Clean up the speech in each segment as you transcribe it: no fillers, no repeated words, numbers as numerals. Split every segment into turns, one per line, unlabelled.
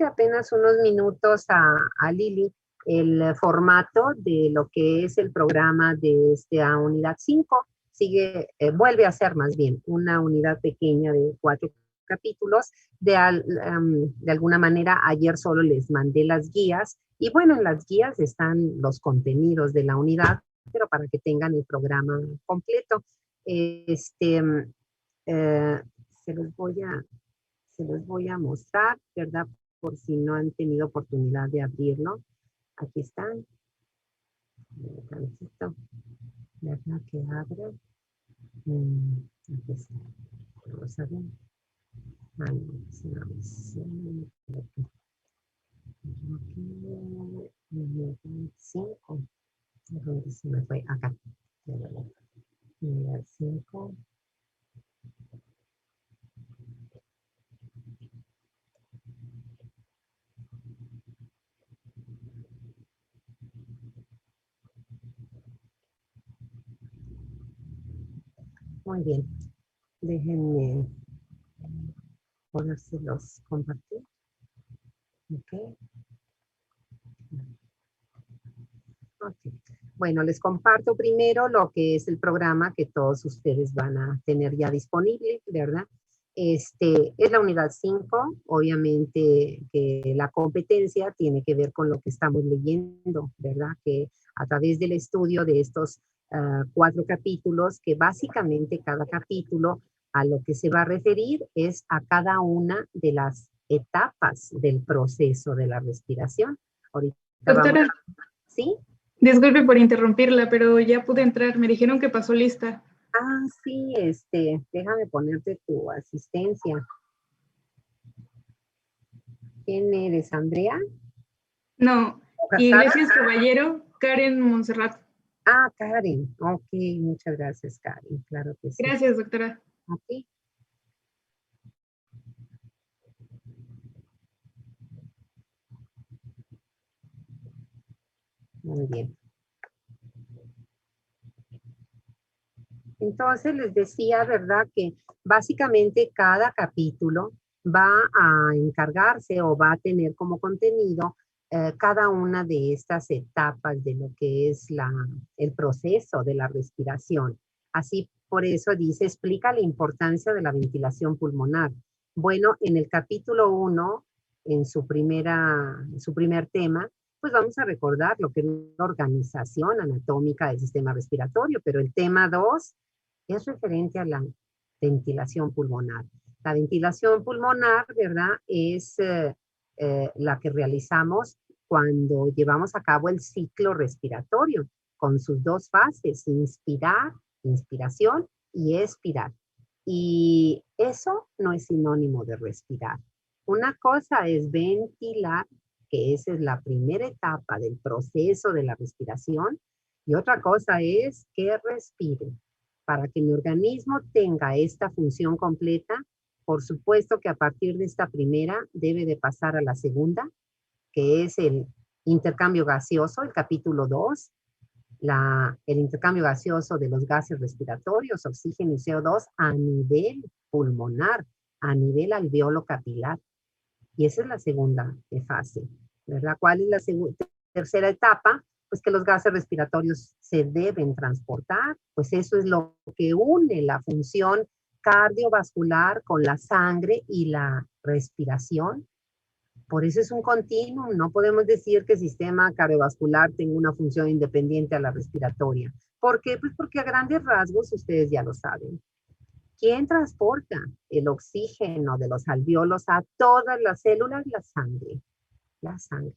apenas unos minutos a Lili el formato de lo que es el programa de esta unidad 5. Vuelve a ser más bien una unidad pequeña de 4 capítulos. De alguna manera, ayer solo les mandé las guías y bueno, en las guías están los contenidos de la unidad, pero para que tengan el programa completo. Se los voy a mostrar, ¿verdad? Por si no han tenido oportunidad de abrirlo. Aquí están. Tantito. ¿Verdad que abre? Aquí está. Vamos a ver. Cinco. ¿Dónde se me fue? Acá. Unidad 5. Muy bien. Déjenme podérselos compartir. Ok. Okay. Bueno, les comparto primero lo que es el programa que todos ustedes van a tener ya disponible, ¿verdad? Es la unidad 5, obviamente que la competencia tiene que ver con lo que estamos leyendo, ¿verdad? Que a través del estudio de estos 4 capítulos, que básicamente cada capítulo a lo que se va a referir es a cada una de las etapas del proceso de la respiración. Ahorita
Doctora,
vamos. ¿Sí?
Disculpe por interrumpirla, pero ya pude entrar. Me dijeron que pasó lista.
Ah, sí, déjame ponerte tu asistencia. ¿Quién eres, Andrea?
No, Iglesias Caballero, Karen Montserrat.
Ah, Karen. Ok, muchas gracias, Karen. Claro que sí.
Gracias, doctora.
Ok. Muy bien. Entonces les decía, ¿verdad? Que básicamente cada capítulo va a encargarse o va a tener como contenido cada una de estas etapas de lo que es el proceso de la respiración. Así, por eso dice, explica la importancia de la ventilación pulmonar. Bueno, en el capítulo 1, en su primer tema, pues vamos a recordar lo que es la organización anatómica del sistema respiratorio, pero el tema 2 es referente a la ventilación pulmonar. La ventilación pulmonar, ¿verdad? Es la que realizamos cuando llevamos a cabo el ciclo respiratorio con sus 2 fases, inspirar, inspiración y expirar. Y eso no es sinónimo de respirar. Una cosa es ventilar, que esa es la primera etapa del proceso de la respiración, y otra cosa es que respire. Para que mi organismo tenga esta función completa, por supuesto que a partir de esta primera debe de pasar a la segunda, que es el intercambio gaseoso, el capítulo 2, el intercambio gaseoso de los gases respiratorios, oxígeno y CO2 a nivel pulmonar, a nivel alveolo capilar. Y esa es la segunda fase, ¿verdad? ¿Cuál es la tercera etapa? Pues que los gases respiratorios se deben transportar, pues eso es lo que une la función cardiovascular con la sangre y la respiración. Por eso es un continuum, no podemos decir que el sistema cardiovascular tenga una función independiente a la respiratoria. ¿Por qué? Pues porque a grandes rasgos, ustedes ya lo saben, ¿quién transporta el oxígeno de los alveolos a todas las células? La sangre. La sangre.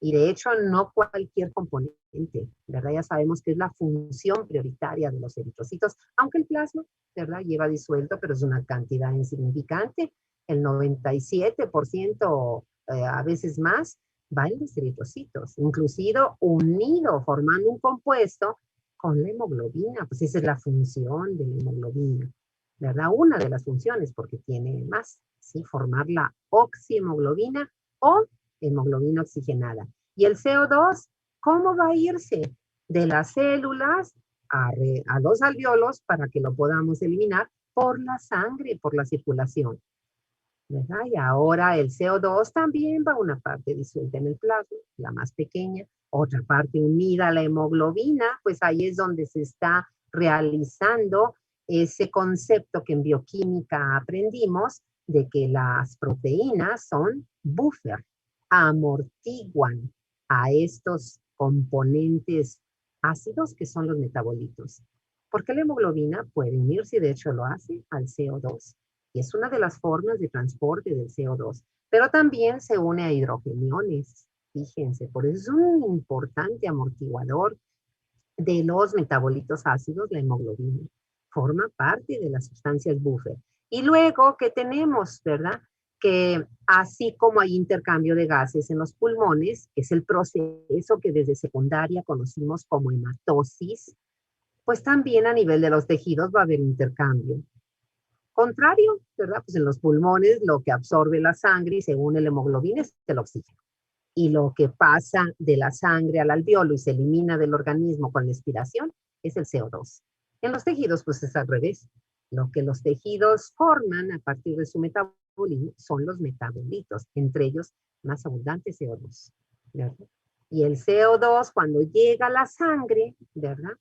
Y de hecho, no cualquier componente, ¿verdad? Ya sabemos que es la función prioritaria de los eritrocitos, aunque el plasma, ¿verdad? Lleva disuelto, pero es una cantidad insignificante. El 97%, a veces más, va en los eritrocitos, inclusive unido, formando un compuesto con la hemoglobina. Pues esa es la función de la hemoglobina, ¿verdad? Una de las funciones, porque tiene más, ¿sí? Formar la oxihemoglobina o hemoglobina oxigenada. Y el CO2, ¿cómo va a irse de las células a los alveolos para que lo podamos eliminar? Por la sangre, por la circulación. ¿verdad? Y ahora el CO2 también va una parte disuelta en el plasma, la más pequeña, otra parte unida a la hemoglobina, pues ahí es donde se está realizando ese concepto que en bioquímica aprendimos de que las proteínas son buffer, amortiguan a estos componentes ácidos que son los metabolitos. Porque la hemoglobina puede unirse, y de hecho lo hace, al CO2. Y es una de las formas de transporte del CO2. Pero también se une a hidrogeniones, fíjense, por eso es un importante amortiguador de los metabolitos ácidos, la hemoglobina. Forma parte de las sustancias buffer. Y luego, ¿qué tenemos, verdad? Que así como hay intercambio de gases en los pulmones, que es el proceso que desde secundaria conocimos como hematosis, pues también a nivel de los tejidos va a haber intercambio. Contrario, ¿verdad? Pues en los pulmones lo que absorbe la sangre y se une la hemoglobina es el oxígeno. Y lo que pasa de la sangre al alveolo y se elimina del organismo con la expiración es el CO2. En los tejidos, pues es al revés. Lo que los tejidos forman a partir de su metabolismo son los metabolitos, entre ellos más abundante CO2, ¿verdad? Y el CO2 cuando llega a la sangre, ¿verdad?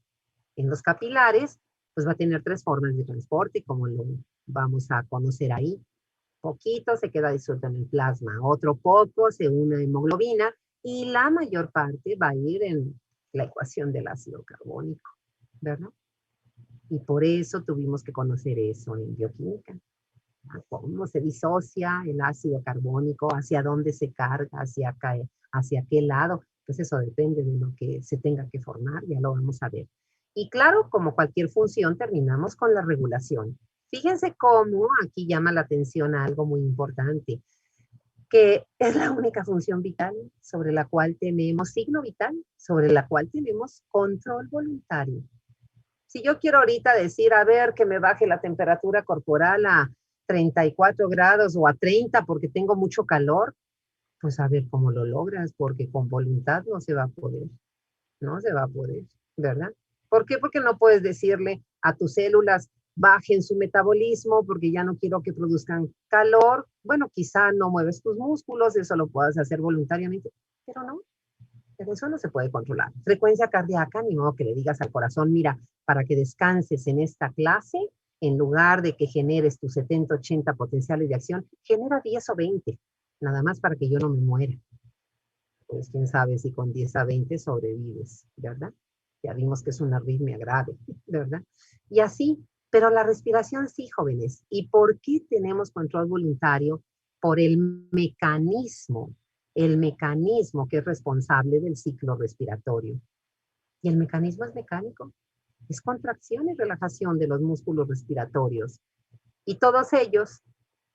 En los capilares, pues va a tener tres formas de transporte, como lo vamos a conocer ahí. Poquito se queda disuelto en el plasma, otro poco se une a hemoglobina y la mayor parte va a ir en la ecuación del ácido carbónico, ¿verdad? Y por eso tuvimos que conocer eso en bioquímica. Cómo se disocia el ácido carbónico, hacia dónde se carga, hacia qué lado. Pues eso depende de lo que se tenga que formar, ya lo vamos a ver. Y claro, como cualquier función, terminamos con la regulación. Fíjense cómo aquí llama la atención a algo muy importante, que es la única función vital sobre la cual tenemos, signo vital, sobre la cual tenemos control voluntario. Si yo quiero ahorita decir, a ver, que me baje la temperatura corporal a 34 grados o a 30 porque tengo mucho calor, pues a ver cómo lo logras, porque con voluntad no se va a poder, no se va a poder, ¿verdad? ¿Por qué? Porque no puedes decirle a tus células, bajen su metabolismo porque ya no quiero que produzcan calor. Bueno, quizá no mueves tus músculos, eso lo puedes hacer voluntariamente, pero no, pero eso no se puede controlar. Frecuencia cardíaca, ni modo que le digas al corazón, mira, para que descanses en esta clase, en lugar de que generes tus 70, 80 potenciales de acción, genera 10 o 20, nada más para que yo no me muera. Pues quién sabe si con 10 a 20 sobrevives, ¿verdad? Ya vimos que es una arritmia grave, ¿verdad? Y así, pero la respiración sí, jóvenes. ¿Y por qué tenemos control voluntario? Por el mecanismo que es responsable del ciclo respiratorio. Y el mecanismo es mecánico, es contracción y relajación de los músculos respiratorios. Y todos ellos,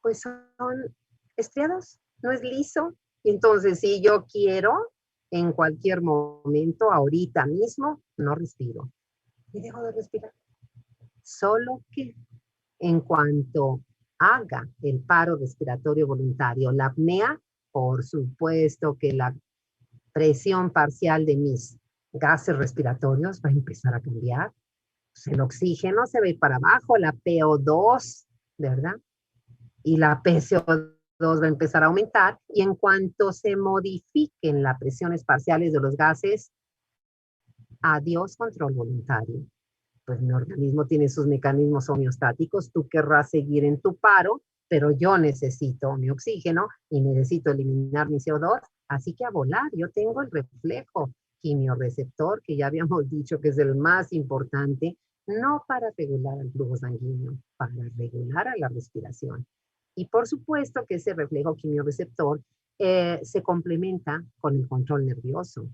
pues son estriados, no es liso. Y entonces, si yo quiero, en cualquier momento, ahorita mismo, no respiro. Y dejo de respirar. Solo que en cuanto haga el paro respiratorio voluntario, la apnea, por supuesto que la presión parcial de mis gases respiratorios va a empezar a cambiar. Pues el oxígeno se ve para abajo, la PO2, ¿verdad? Y la PCO2 va a empezar a aumentar y en cuanto se modifiquen las presiones parciales de los gases, adiós control voluntario. Pues mi organismo tiene sus mecanismos homeostáticos, tú querrás seguir en tu paro, pero yo necesito mi oxígeno y necesito eliminar mi CO2, así que a volar, yo tengo el reflejo quimioreceptor, que ya habíamos dicho que es el más importante, no para regular el flujo sanguíneo, para regular a la respiración. Y por supuesto que ese reflejo quimioreceptor se complementa con el control nervioso.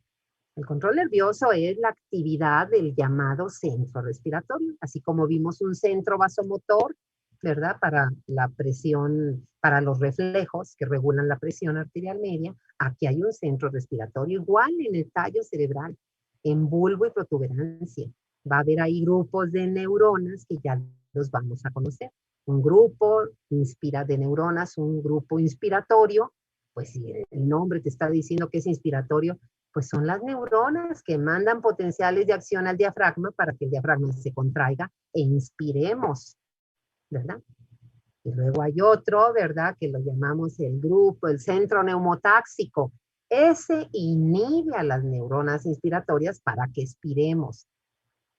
El control nervioso es la actividad del llamado centro respiratorio, así como vimos un centro vasomotor, ¿verdad? Para la presión, para los reflejos que regulan la presión arterial media, aquí hay un centro respiratorio igual en el tallo cerebral, en bulbo y protuberancia. Va a haber ahí grupos de neuronas que ya los vamos a conocer. Un grupo inspira de neuronas, un grupo inspiratorio, pues si el nombre te está diciendo que es inspiratorio, pues son las neuronas que mandan potenciales de acción al diafragma para que el diafragma se contraiga e inspiremos, ¿verdad? Y luego hay otro, ¿verdad? Que lo llamamos el grupo, el centro neumotáxico. Ese inhibe a las neuronas inspiratorias para que expiremos.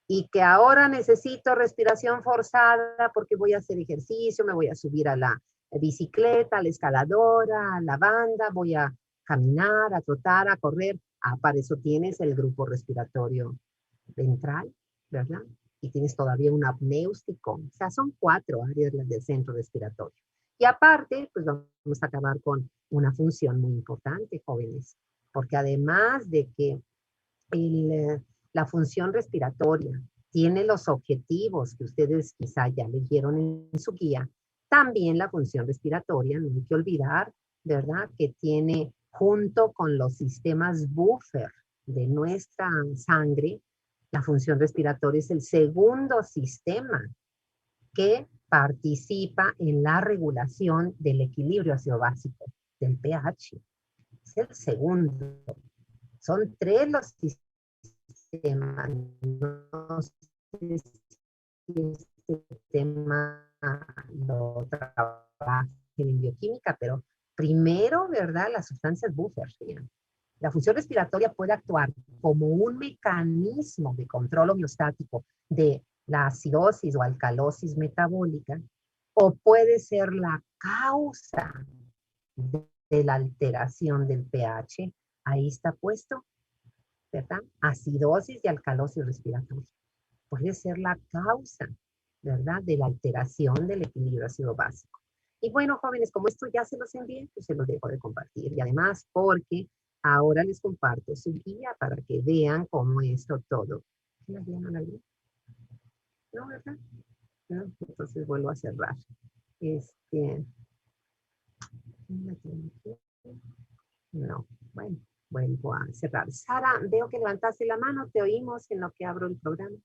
Y que ahora necesito respiración forzada porque voy a hacer ejercicio, me voy a subir a la bicicleta, a la escaladora, a la banda, voy a caminar, a trotar, a correr. Ah, para eso tienes el grupo respiratorio ventral, ¿verdad? Y tienes todavía un apnéustico. O sea, son 4 áreas las del centro respiratorio. Y aparte, pues vamos a acabar con una función muy importante, jóvenes, porque además de que la función respiratoria tiene los objetivos que ustedes quizá ya leyeron en su guía, también la función respiratoria, no hay que olvidar, ¿verdad? Que tiene junto con los sistemas buffer de nuestra sangre, la función respiratoria es el segundo sistema que participa en la regulación del equilibrio ácido básico, del pH. Es el segundo. Son 3 los sistemas. No sé si este tema lo trabaja en bioquímica, pero primero, ¿verdad? Las sustancias buffer. La función respiratoria puede actuar como un mecanismo de control homeostático de la acidosis o alcalosis metabólica, o puede ser la causa de la alteración del pH. Ahí está puesto, ¿verdad? Acidosis y alcalosis respiratoria. Puede ser la causa, ¿verdad? De la alteración del equilibrio ácido básico. Y bueno, jóvenes, como esto ya se los envié, pues se los dejo de compartir. Y además, porque ahora les comparto su guía para que vean cómo esto todo. ¿La guía no la vi? No, ¿verdad? No, entonces vuelvo a cerrar. No, bueno, vuelvo a cerrar. Sara, veo que levantaste la mano, te oímos en lo que abro el programa.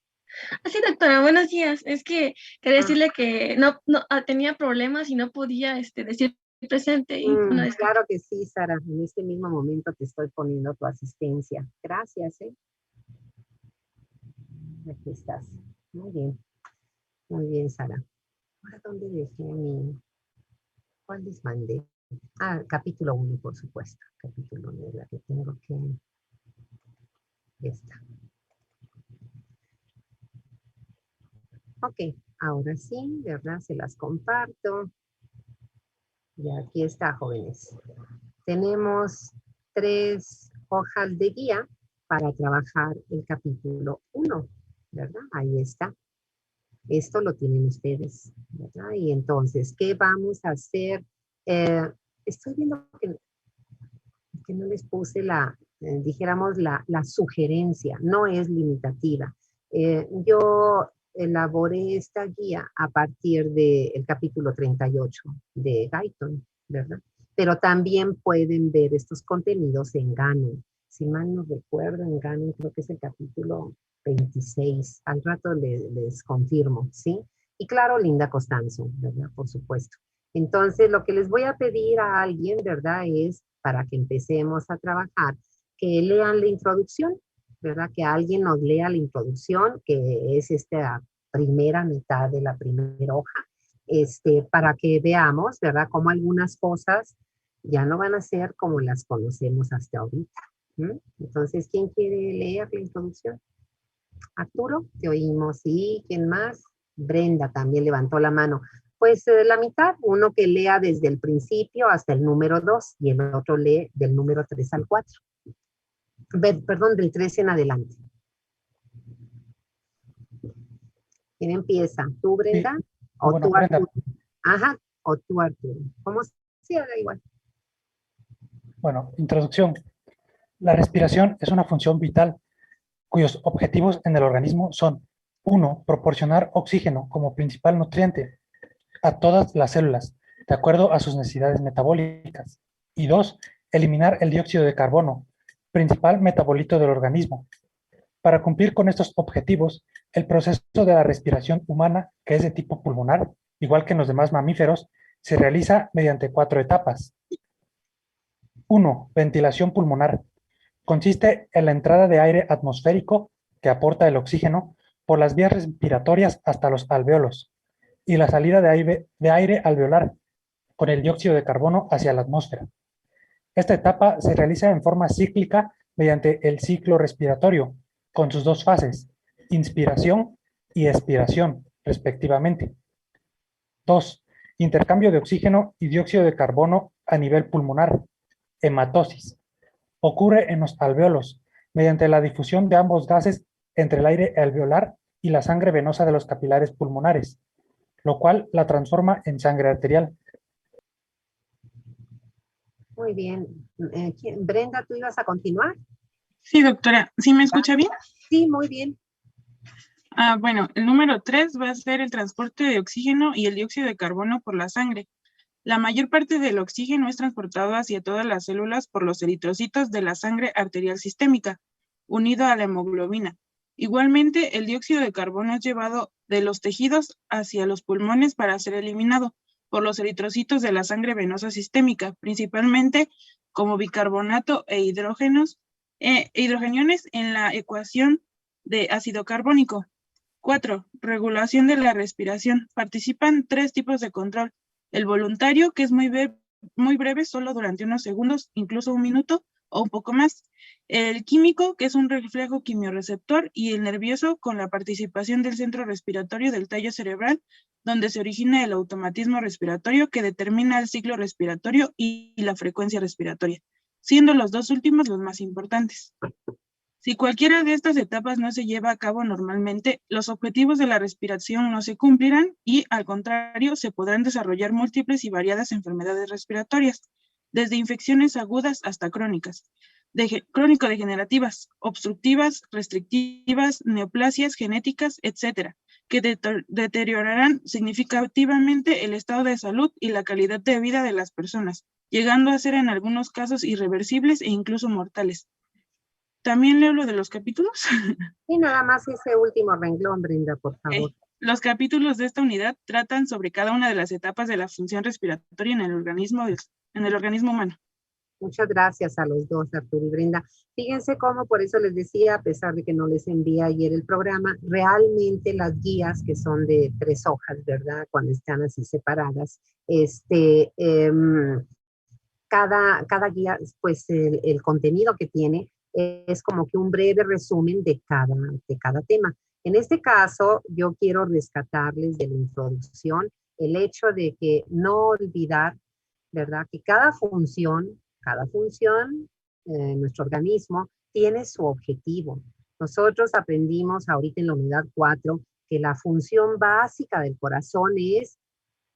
Sí, doctora, buenos días. Es que quería
Ah.
decirle que no tenía problemas y no podía decir presente. Y,
claro que sí, Sara. En este mismo momento te estoy poniendo tu asistencia. Gracias, ¿eh? Aquí estás. Muy bien. Muy bien, Sara. Ahora, ¿dónde dejé mi...? ¿Cuál les mandé? Ah, capítulo 1, por supuesto. Capítulo 1 es la que tengo que... Esta. Ok, ahora sí, ¿verdad? Se las comparto. Y aquí está, jóvenes. Tenemos 3 hojas de guía para trabajar el capítulo 1, ¿verdad? Ahí está. Esto lo tienen ustedes, ¿verdad? Y entonces, ¿qué vamos a hacer? Estoy viendo que no les puse dijéramos, la sugerencia, no es limitativa. Yo elaboré esta guía a partir del capítulo 38 de Guyton, ¿verdad? Pero también pueden ver estos contenidos en Gano. Si mal no recuerdo, en Gano creo que es el capítulo 26. Al rato les confirmo, ¿sí? Y claro, Linda Costanzo, ¿verdad? Por supuesto. Entonces, lo que les voy a pedir a alguien, ¿verdad? Es para que empecemos a trabajar, que lean la introducción, ¿verdad? Que alguien nos lea la introducción, que es esta primera mitad de la primera hoja, para que veamos, ¿verdad? Cómo algunas cosas ya no van a ser como las conocemos hasta ahorita. Entonces, ¿quién quiere leer la introducción? Arturo, te oímos. ¿Y quién más? Brenda también levantó la mano. Pues la mitad, uno que lea desde el principio hasta el número 2 y el otro lee del número 3 al 4. Perdón, del 3 en adelante. ¿Quién empieza? ¿Tú, Brenda?
Sí.
¿O
Bueno,
tú,
Brenda.
Arturo? Ajá, o tú, Arturo. ¿Cómo se haga igual?
Bueno, introducción. La respiración es una función vital cuyos objetivos en el organismo son: 1. Proporcionar oxígeno como principal nutriente a todas las células, de acuerdo a sus necesidades metabólicas. Y 2. Eliminar el dióxido de carbono, principal metabolito del organismo. Para cumplir con estos objetivos, el proceso de la respiración humana, que es de tipo pulmonar, igual que en los demás mamíferos, se realiza mediante 4 etapas. 1. Ventilación pulmonar. Consiste en la entrada de aire atmosférico, que aporta el oxígeno, por las vías respiratorias hasta los alvéolos. y la salida de aire alveolar con el dióxido de carbono hacia la atmósfera. Esta etapa se realiza en forma cíclica mediante el ciclo respiratorio, con sus dos fases, inspiración y expiración, respectivamente. 2. Intercambio de oxígeno y dióxido de carbono a nivel pulmonar, hematosis. Ocurre en los alvéolos, mediante la difusión de ambos gases entre el aire alveolar y la sangre venosa de los capilares pulmonares, lo cual la transforma en sangre arterial.
Muy bien. Brenda, ¿tú ibas a continuar?
Sí, doctora. ¿Sí me escucha bien?
Sí, muy bien.
Bueno, el número 3 va a ser el transporte de oxígeno y el dióxido de carbono por la sangre. La mayor parte del oxígeno es transportado hacia todas las células por los eritrocitos de la sangre arterial sistémica, unido a la hemoglobina. Igualmente, el dióxido de carbono es llevado de los tejidos hacia los pulmones para ser eliminado por los eritrocitos de la sangre venosa sistémica, principalmente como bicarbonato e hidrogeniones en la ecuación de ácido carbónico. 4. Regulación de la respiración. Participan 3 tipos de control. El voluntario, que es muy breve, solo durante unos segundos, incluso un minuto o un poco más. El químico, que es un reflejo quimiorreceptor, y el nervioso, con la participación del centro respiratorio del tallo cerebral, donde se origina el automatismo respiratorio que determina el ciclo respiratorio y la frecuencia respiratoria, siendo los dos últimos los más importantes. Si cualquiera de estas etapas no se lleva a cabo normalmente, los objetivos de la respiración no se cumplirán y, al contrario, se podrán desarrollar múltiples y variadas enfermedades respiratorias, desde infecciones agudas hasta crónicas, crónico-degenerativas, obstructivas, restrictivas, neoplasias genéticas, etc., que deteriorarán significativamente el estado de salud y la calidad de vida de las personas, llegando a ser en algunos casos irreversibles e incluso mortales. ¿También leo lo de los capítulos?
Y nada más ese último renglón, Brenda, por favor.
Los capítulos de esta unidad tratan sobre cada una de las etapas de la función respiratoria en el organismo humano.
Muchas gracias a los dos, Arturo y Brenda. Fíjense cómo, por eso les decía, a pesar de que no les envié ayer el programa, realmente las guías, que son de 3 hojas, ¿verdad? Cuando están así separadas, cada guía, pues el contenido que tiene es como que un breve resumen de cada tema. En este caso, yo quiero rescatarles de la introducción el hecho de que no olvidar, ¿verdad? Que cada función en nuestro organismo tiene su objetivo. Nosotros aprendimos ahorita en la unidad 4 que la función básica del corazón es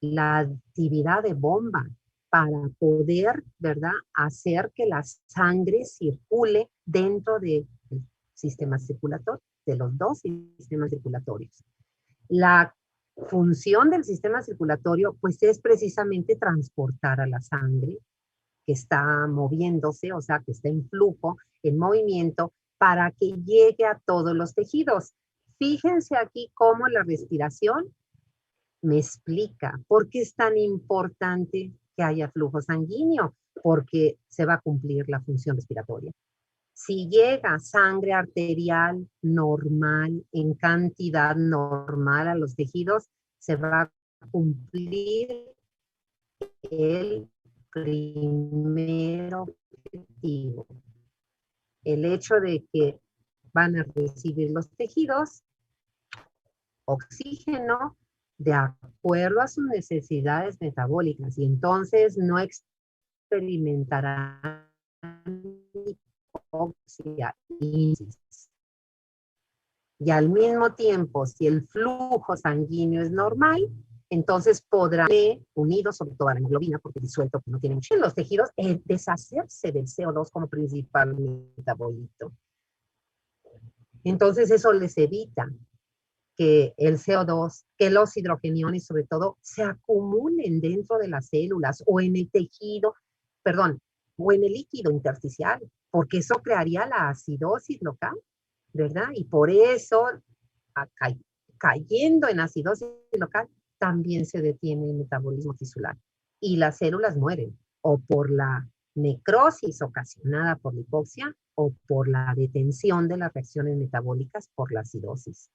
la actividad de bomba para poder, ¿verdad?, hacer que la sangre circule dentro del sistema circulatorio, de los dos sistemas circulatorios. La función del sistema circulatorio, pues, es precisamente transportar a la sangre que está moviéndose, o sea, que está en flujo, en movimiento, para que llegue a todos los tejidos. Fíjense aquí cómo la respiración me explica por qué es tan importante que haya flujo sanguíneo, porque se va a cumplir la función respiratoria. Si llega sangre arterial normal, en cantidad normal a los tejidos, se va a cumplir el primer objetivo. El hecho de que van a recibir los tejidos oxígeno de acuerdo a sus necesidades metabólicas, y entonces no experimentarán hipoxia. Y al mismo tiempo, si el flujo sanguíneo es normal, entonces podrán, unidos sobre todo a la hemoglobina, porque disuelto que no tienen en los tejidos, deshacerse del CO2 como principal metabolito. Entonces eso les evita que el CO2, que los hidrogeniones sobre todo, se acumulen dentro de las células o en el tejido, o en el líquido intersticial, porque eso crearía la acidosis local, ¿verdad? Y por eso, cayendo en acidosis local, también se detiene el metabolismo tisular y las células mueren, o por la necrosis ocasionada por la hipoxia o por la detención de las reacciones metabólicas por la acidosis.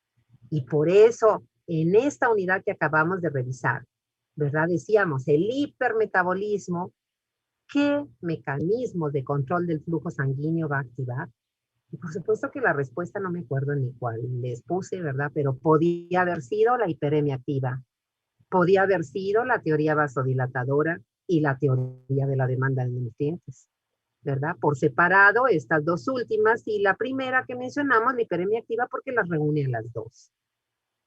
Y por eso en esta unidad que acabamos de revisar, ¿verdad? Decíamos, el hipermetabolismo, ¿qué mecanismos de control del flujo sanguíneo va a activar? Y por supuesto que la respuesta no me acuerdo ni cuál les puse, ¿verdad? Pero podía haber sido la hiperemia activa, podía haber sido la teoría vasodilatadora y la teoría de la demanda de nutrientes, ¿verdad? Por separado, estas dos últimas y la primera que mencionamos, la hiperemia activa, porque las reúne a las dos.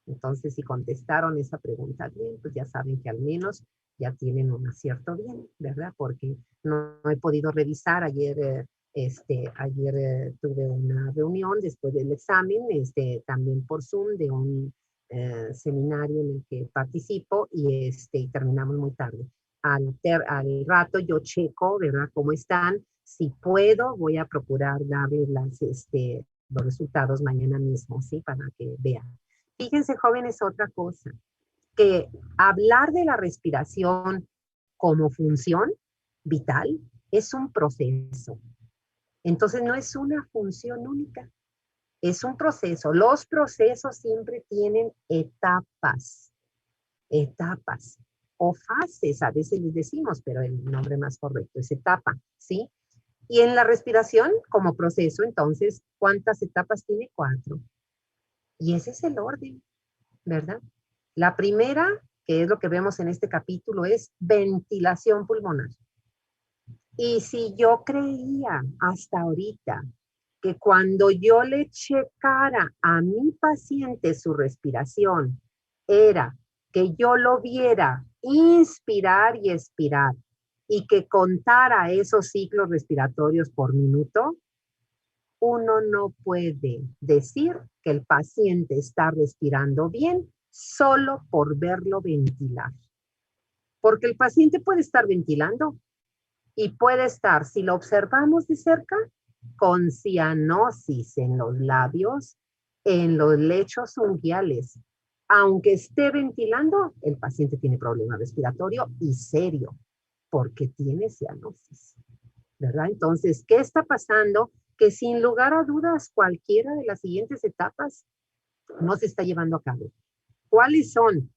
Entonces, si contestaron esa pregunta bien, pues ya saben que al menos ya tienen un acierto bien, ¿verdad? Porque no he podido revisar ayer. Ayer tuve una reunión después del examen, también por Zoom, de un seminario en el que participo y terminamos muy tarde. Al rato yo checo, ¿verdad? Cómo están. Si puedo, voy a procurar darles los resultados mañana mismo, ¿sí? Para que vean. Fíjense, jóvenes, otra cosa, que hablar de la respiración como función vital es un proceso. Entonces no es una función única, es un proceso. Los procesos siempre tienen etapas o fases, a veces les decimos, pero el nombre más correcto es etapa, ¿sí? Y en la respiración como proceso, entonces, ¿cuántas etapas tiene? 4. Y ese es el orden, ¿verdad? La primera, que es lo que vemos en este capítulo, es ventilación pulmonar. Y si yo creía hasta ahorita que cuando yo le checara a mi paciente su respiración era que yo lo viera inspirar y expirar y que contara esos ciclos respiratorios por minuto, uno no puede decir que el paciente está respirando bien solo por verlo ventilar. Porque el paciente puede estar ventilando y puede estar, si lo observamos de cerca, con cianosis en los labios, en los lechos unguiales. Aunque esté ventilando, el paciente tiene problema respiratorio y serio, porque tiene cianosis, ¿verdad? Entonces, ¿qué está pasando? Que sin lugar a dudas, cualquiera de las siguientes etapas no se está llevando a cabo. ¿Cuáles son?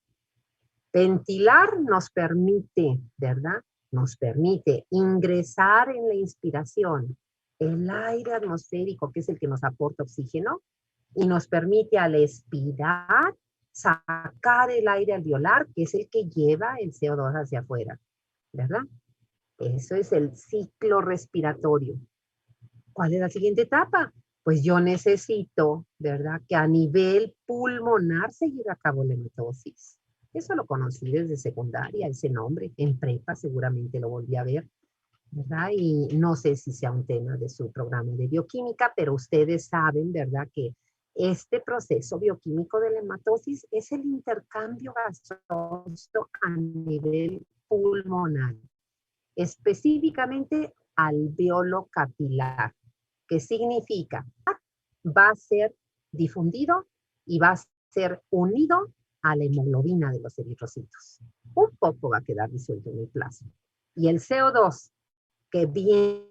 Ventilar nos permite, ¿verdad? Nos permite ingresar en la inspiración el aire atmosférico, que es el que nos aporta oxígeno, y nos permite al expirar sacar el aire alveolar, que es el que lleva el CO2 hacia afuera, ¿verdad? Eso es el ciclo respiratorio. ¿Cuál es la siguiente etapa? Pues yo necesito, ¿verdad? Que a nivel pulmonar se lleve a cabo la hematosis. Eso lo conocí desde secundaria, ese nombre. En prepa seguramente lo volví a ver, ¿verdad? Y no sé si sea un tema de su programa de bioquímica, pero ustedes saben, ¿verdad? Que este proceso bioquímico de la hematosis es el intercambio gaseoso a nivel pulmonar, específicamente alveolo capilar, que significa va a ser difundido y va a ser unido a la hemoglobina de los eritrocitos. Un poco va a quedar disuelto en el plasma. Y el CO2, que viene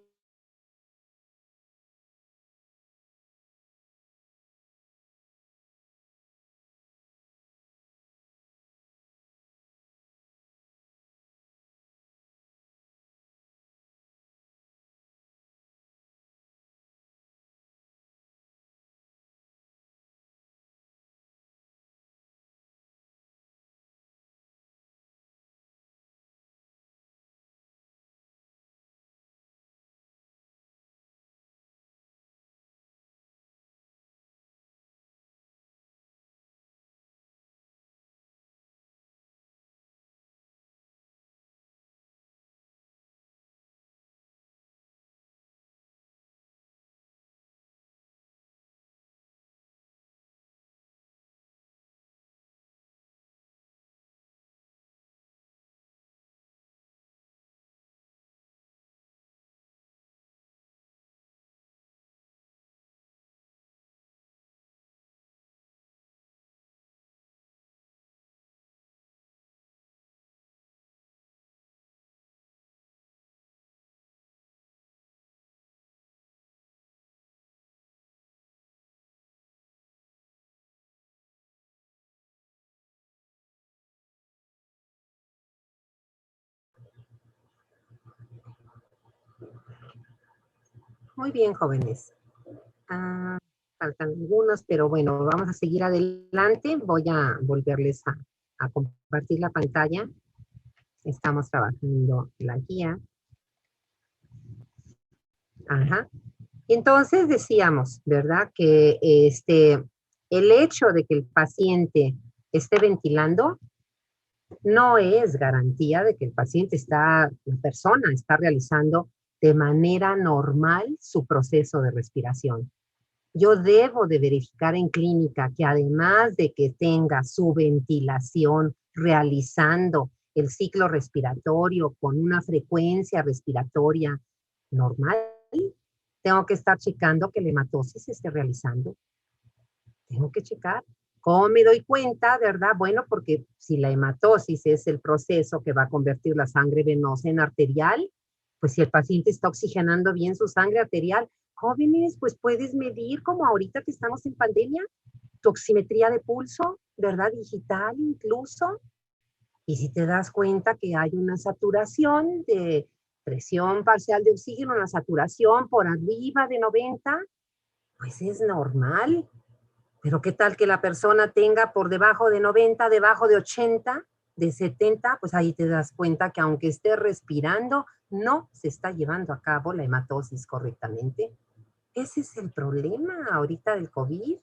Muy bien, jóvenes. Faltan algunos, pero bueno, vamos a seguir adelante. Voy a volverles a compartir la pantalla. Estamos trabajando la guía. Ajá. Entonces decíamos, ¿verdad? Que el hecho de que el paciente esté ventilando no es garantía de que el paciente la persona está realizando de manera normal su proceso de respiración. Yo debo de verificar en clínica que además de que tenga su ventilación realizando el ciclo respiratorio con una frecuencia respiratoria normal, tengo que estar checando que la hematosis se esté realizando. Tengo que checar. ¿Cómo me doy cuenta, verdad? Bueno, porque si la hematosis es el proceso que va a convertir la sangre venosa en arterial, pues si el paciente está oxigenando bien su sangre arterial, jóvenes, pues puedes medir, como ahorita que estamos en pandemia, tu oximetría de pulso, ¿verdad? Digital incluso. Y si te das cuenta que hay una saturación de presión parcial de oxígeno, una saturación por arriba de 90, pues es normal. Pero ¿qué tal que la persona tenga por debajo de 90, debajo de 80, de 70? Pues ahí te das cuenta que aunque esté respirando, no se está llevando a cabo la hematosis correctamente. Ese es el problema ahorita del COVID,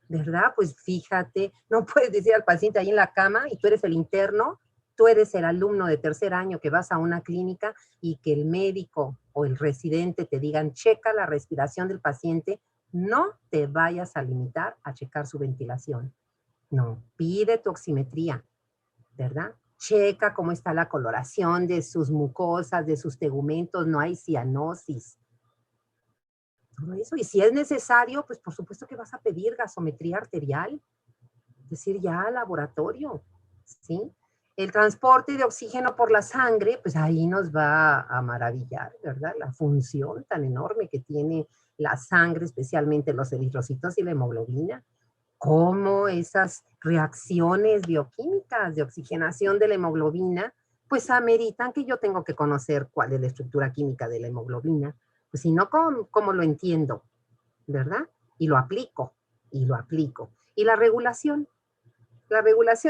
¿verdad? Pues fíjate, no puedes decir al paciente ahí en la cama y tú eres el interno, tú eres el alumno de tercer año que vas a una clínica y que el médico o el residente te digan, checa la respiración del paciente, no te vayas a limitar a checar su ventilación. No, pide tu oximetría, ¿verdad? Checa cómo está la coloración de sus mucosas, de sus tegumentos, no hay cianosis. Todo eso. Y si es necesario, pues por supuesto que vas a pedir gasometría arterial, es decir, ya al laboratorio, ¿sí? El transporte de oxígeno por la sangre, pues ahí nos va a maravillar, ¿verdad? La función tan enorme que tiene la sangre, especialmente los eritrocitos y la hemoglobina. Cómo esas reacciones bioquímicas de oxigenación de la hemoglobina, pues ameritan que yo tengo que conocer cuál es la estructura química de la hemoglobina. Pues si no, ¿cómo lo entiendo? ¿Verdad? Y lo aplico, y lo aplico. Y la regulación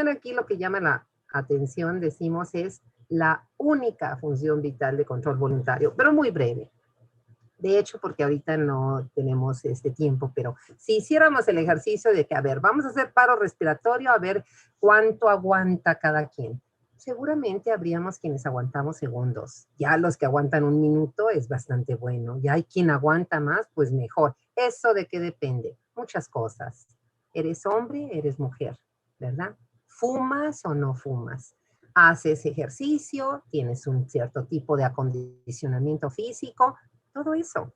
aquí lo que llama la atención, decimos, es la única función vital de control voluntario, pero muy breve. De hecho, porque ahorita no tenemos este tiempo, pero si hiciéramos el ejercicio de que, a ver, vamos a hacer paro respiratorio, a ver cuánto aguanta cada quien. Seguramente habríamos quienes aguantamos segundos. Ya los que aguantan un minuto es bastante bueno. Ya hay quien aguanta más, pues mejor. ¿Eso de qué depende? Muchas cosas. ¿Eres hombre? ¿Eres mujer? ¿Verdad? ¿Fumas o no fumas? ¿Haces ejercicio? ¿Tienes un cierto tipo de acondicionamiento físico? Todo eso,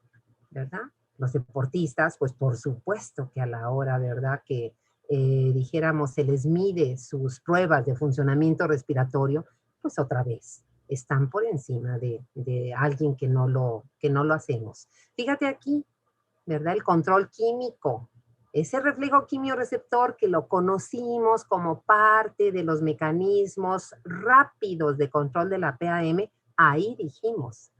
¿verdad? Los deportistas, pues por supuesto que a la hora, ¿verdad? Que dijéramos, se les mide sus pruebas de funcionamiento respiratorio, pues otra vez, están por encima de alguien que no lo hacemos. Fíjate aquí, ¿verdad? El control químico, ese reflejo quimioreceptor que lo conocimos como parte de los mecanismos rápidos de control de la PAM, ahí dijimos,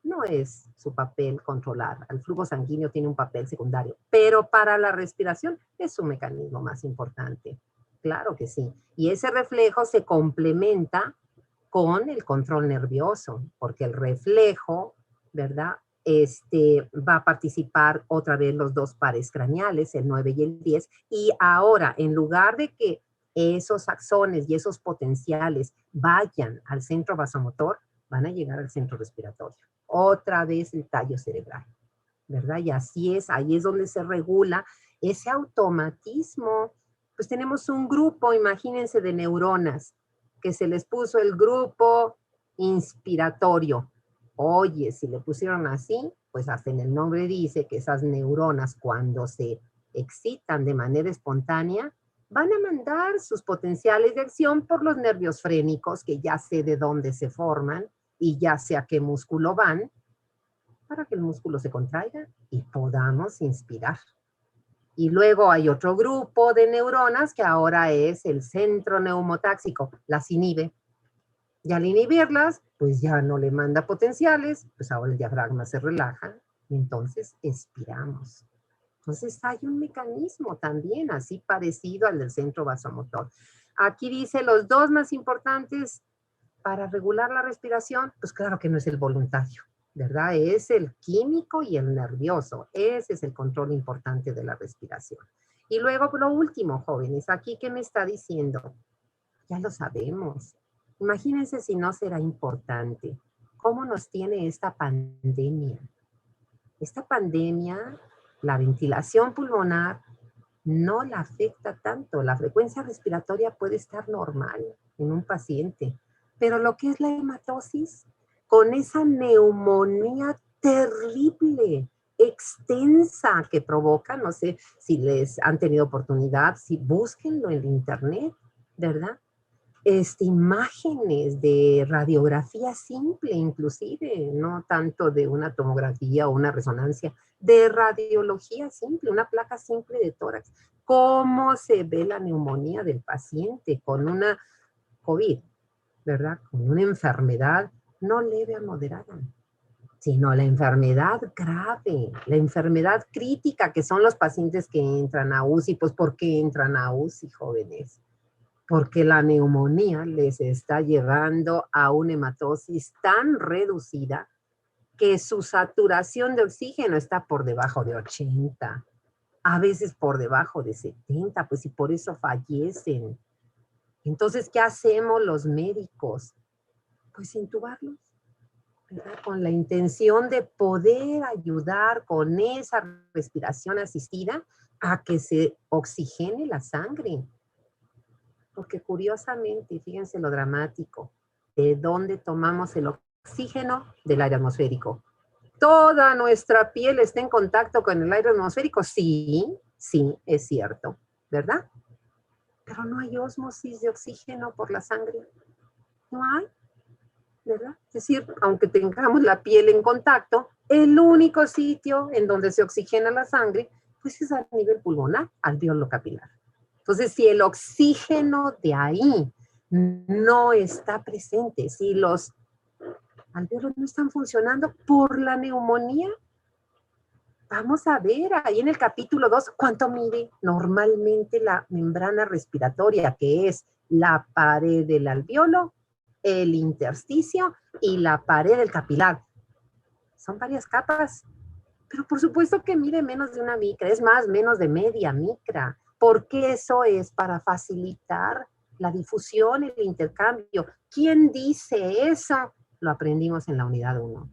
no es su papel controlar. El flujo sanguíneo tiene un papel secundario, pero para la respiración es un mecanismo más importante. Claro que sí. Y ese reflejo se complementa con el control nervioso, porque el reflejo, ¿verdad? Va a participar otra vez los dos pares craneales, el 9 y el 10, y ahora, en lugar de que esos axones y esos potenciales vayan al centro vasomotor, van a llegar al centro respiratorio. Otra vez el tallo cerebral, ¿verdad? Y así es, ahí es donde se regula ese automatismo. Pues tenemos un grupo, imagínense, de neuronas, que se les puso el grupo inspiratorio. Oye, si le pusieron así, pues hasta en el nombre dice que esas neuronas cuando se excitan de manera espontánea, van a mandar sus potenciales de acción por los nervios frénicos, que ya sé de dónde se forman, y ya sé a qué músculo van, para que el músculo se contraiga y podamos inspirar. Y luego hay otro grupo de neuronas que ahora es el centro neumotáxico, las inhibe. Y al inhibirlas, pues ya no le manda potenciales, pues ahora el diafragma se relaja, y entonces expiramos. Entonces hay un mecanismo también así parecido al del centro vasomotor. Aquí dice los dos más importantes para regular la respiración, pues claro que no es el voluntario, ¿verdad? Es el químico y el nervioso. Ese es el control importante de la respiración. Y luego lo último, jóvenes, aquí ¿qué me está diciendo? Ya lo sabemos. Imagínense si no será importante. ¿Cómo nos tiene esta pandemia? Esta pandemia, la ventilación pulmonar, no la afecta tanto. La frecuencia respiratoria puede estar normal en un paciente, pero lo que es la hematosis, con esa neumonía terrible, extensa que provoca, no sé si les han tenido oportunidad, si búsquenlo en internet, ¿verdad? Imágenes de radiografía simple, inclusive, no tanto de una tomografía o una resonancia, de radiología simple, una placa simple de tórax. ¿Cómo se ve la neumonía del paciente con una COVID, ¿verdad? Con una enfermedad no leve a moderada, sino la enfermedad grave, la enfermedad crítica, que son los pacientes que entran a UCI. Pues, ¿por qué entran a UCI, jóvenes? Porque la neumonía les está llevando a una hematosis tan reducida que su saturación de oxígeno está por debajo de 80, a veces por debajo de 70, pues y por eso fallecen. Entonces, ¿qué hacemos los médicos? Pues intubarlos, ¿verdad? Con la intención de poder ayudar con esa respiración asistida a que se oxigene la sangre. Porque curiosamente, fíjense lo dramático, ¿de dónde tomamos el oxígeno? Del aire atmosférico. ¿Toda nuestra piel está en contacto con el aire atmosférico? Sí, sí, es cierto, ¿verdad? Pero no hay ósmosis de oxígeno por la sangre. No hay, ¿verdad? Es decir, aunque tengamos la piel en contacto, el único sitio en donde se oxigena la sangre, pues es a nivel pulmonar, alveolo capilar. Entonces, si el oxígeno de ahí no está presente, si los alveolos no están funcionando por la neumonía, vamos a ver ahí en el capítulo 2 cuánto mide normalmente la membrana respiratoria, que es la pared del alveolo, el intersticio y la pared del capilar. Son varias capas, pero por supuesto que mide menos de una micra, es más, menos de media micra, porque eso es para facilitar la difusión, el intercambio. ¿Quién dice eso? Lo aprendimos en la unidad 1.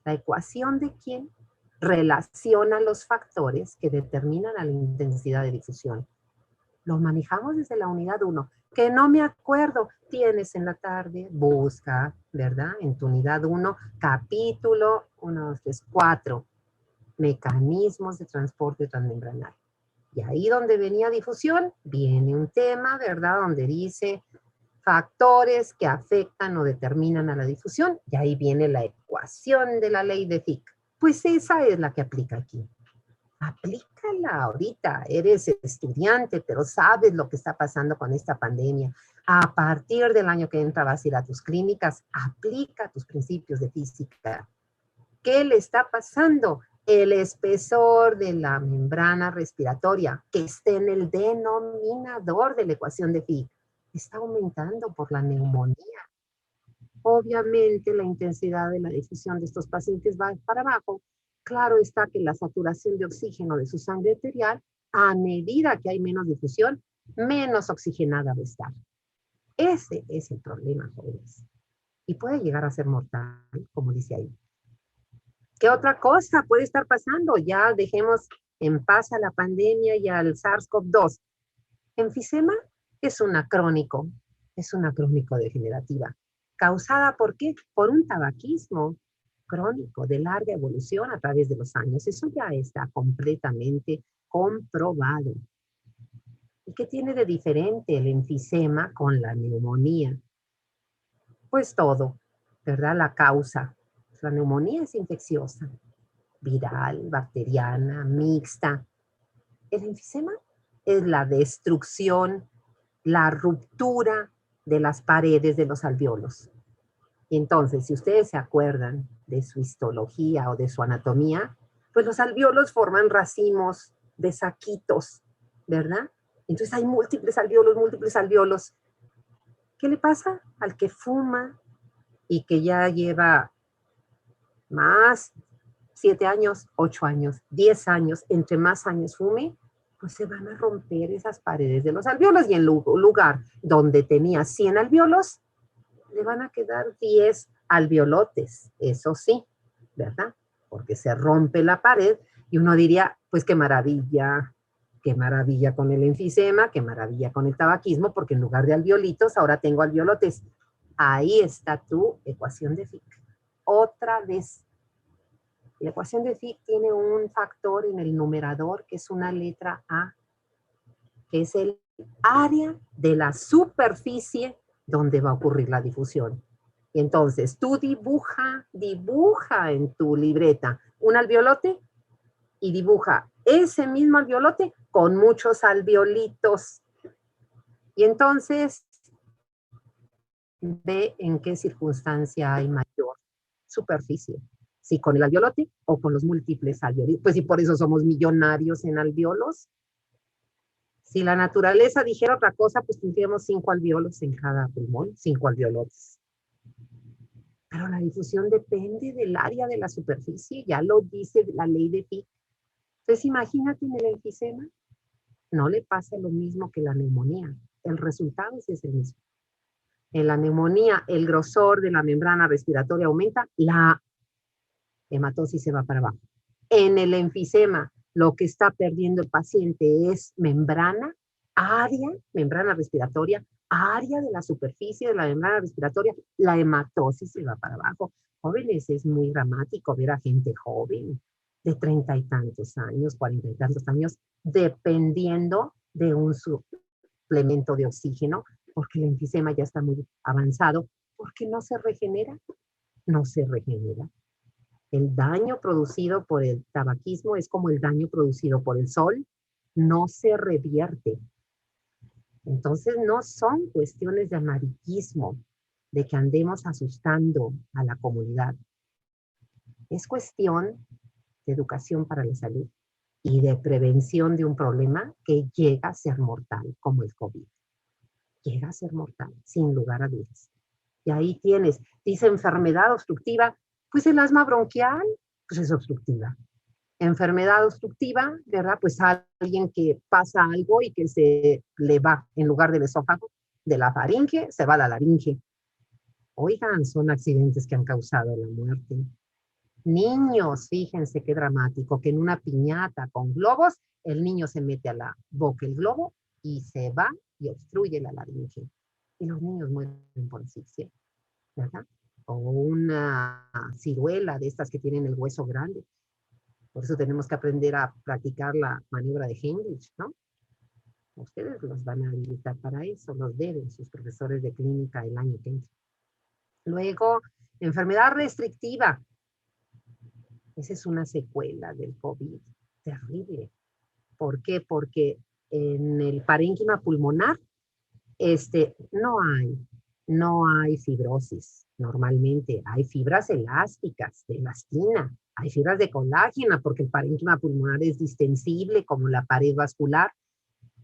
La ecuación de quién relaciona los factores que determinan la intensidad de difusión. Lo manejamos desde la unidad 1. Que no me acuerdo, tienes en la tarde, busca, ¿verdad? En tu unidad 1, capítulo 1, 2, 3, 4, mecanismos de transporte transmembranario. Y ahí donde venía difusión, viene un tema, ¿verdad? Donde dice factores que afectan o determinan a la difusión, y ahí viene la ecuación de la ley de Fick. Pues esa es la que aplica aquí. Aplícala ahorita, eres estudiante, pero sabes lo que está pasando con esta pandemia. A partir del año que entra vas a ir a tus clínicas, aplica tus principios de física. ¿Qué le está pasando? El espesor de la membrana respiratoria, que está en el denominador de la ecuación de Fick, está aumentando por la neumonía. Obviamente la intensidad de la difusión de estos pacientes va para abajo. Claro está que la saturación de oxígeno de su sangre arterial, a medida que hay menos difusión, menos oxigenada va a estar. Ese es el problema, jóvenes. Y puede llegar a ser mortal, como dice ahí. ¿Qué otra cosa puede estar pasando? Ya dejemos en paz a la pandemia y al SARS-CoV-2. Enfisema es una crónico degenerativa. ¿Causada por qué? Por un tabaquismo crónico de larga evolución a través de los años. Eso ya está completamente comprobado. ¿Y qué tiene de diferente el enfisema con la neumonía? Pues todo, ¿verdad? La causa. La neumonía es infecciosa, viral, bacteriana, mixta. El enfisema es la destrucción, la ruptura de las paredes de los alveolos. Y entonces, si ustedes se acuerdan de su histología o de su anatomía, pues los alvéolos forman racimos de saquitos, ¿verdad? Entonces hay múltiples alvéolos, múltiples alvéolos. ¿Qué le pasa al que fuma y que ya lleva más 7 años, 8 años, 10 años, entre más años fume, pues se van a romper esas paredes de los alvéolos y en lugar donde tenía 100 alvéolos, le van a quedar 10 alveolotes, eso sí, ¿verdad? Porque se rompe la pared y uno diría, pues qué maravilla con el enfisema, qué maravilla con el tabaquismo, porque en lugar de alveolitos ahora tengo alveolotes. Ahí está tu ecuación de Fick. Otra vez. La ecuación de Fick tiene un factor en el numerador que es una letra A, que es el área de la superficie donde va a ocurrir la difusión. Y entonces tú dibuja en tu libreta un alveolote y dibuja ese mismo alveolote con muchos alveolitos. Y entonces ve en qué circunstancia hay mayor superficie. Si con el alveolote o con los múltiples alveolitos. Pues y por eso somos millonarios en alveolos. Si la naturaleza dijera otra cosa, pues tendríamos 5 alvéolos en cada pulmón, 5 alveolotes. Pero la difusión depende del área de la superficie, ya lo dice la ley de Fick. Entonces imagínate en el enfisema, no le pasa lo mismo que la neumonía. El resultado es el mismo. En la neumonía, el grosor de la membrana respiratoria aumenta, la hematosis se va para abajo. En el enfisema, lo que está perdiendo el paciente es membrana, membrana respiratoria, área de la superficie de la membrana respiratoria, la hematosis se va para abajo. Jóvenes, es muy dramático ver a gente joven de 30 y tantos años, 40 y tantos años, dependiendo de un suplemento de oxígeno, porque el enfisema ya está muy avanzado, porque no se regenera. El daño producido por el tabaquismo es como el daño producido por el sol, no se revierte. Entonces no son cuestiones de amarillismo, de que andemos asustando a la comunidad. Es cuestión de educación para la salud y de prevención de un problema que llega a ser mortal, como el COVID. Llega a ser mortal, sin lugar a dudas. Y ahí tienes, dice enfermedad obstructiva, pues el asma bronquial, pues es obstructiva. Enfermedad obstructiva, ¿verdad? Pues alguien que pasa algo y que se le va, en lugar del esófago, de la faringe, se va a la laringe. Oigan, son accidentes que han causado la muerte. Niños, fíjense qué dramático, que en una piñata con globos, el niño se mete a la boca el globo y se va y obstruye la laringe. Y los niños mueren por asfixia, ¿verdad? O una ciruela de estas que tienen el hueso grande. Por eso tenemos que aprender a practicar la maniobra de Heimlich, ¿no? Ustedes los van a habilitar para eso, los deben sus profesores de clínica el año que entra. Luego, enfermedad restrictiva. Esa es una secuela del COVID, terrible. ¿Por qué? Porque en el parénquima pulmonar no hay fibrosis. Normalmente hay fibras elásticas de elastina, hay fibras de colágeno, porque el parénquima pulmonar es distensible como la pared vascular,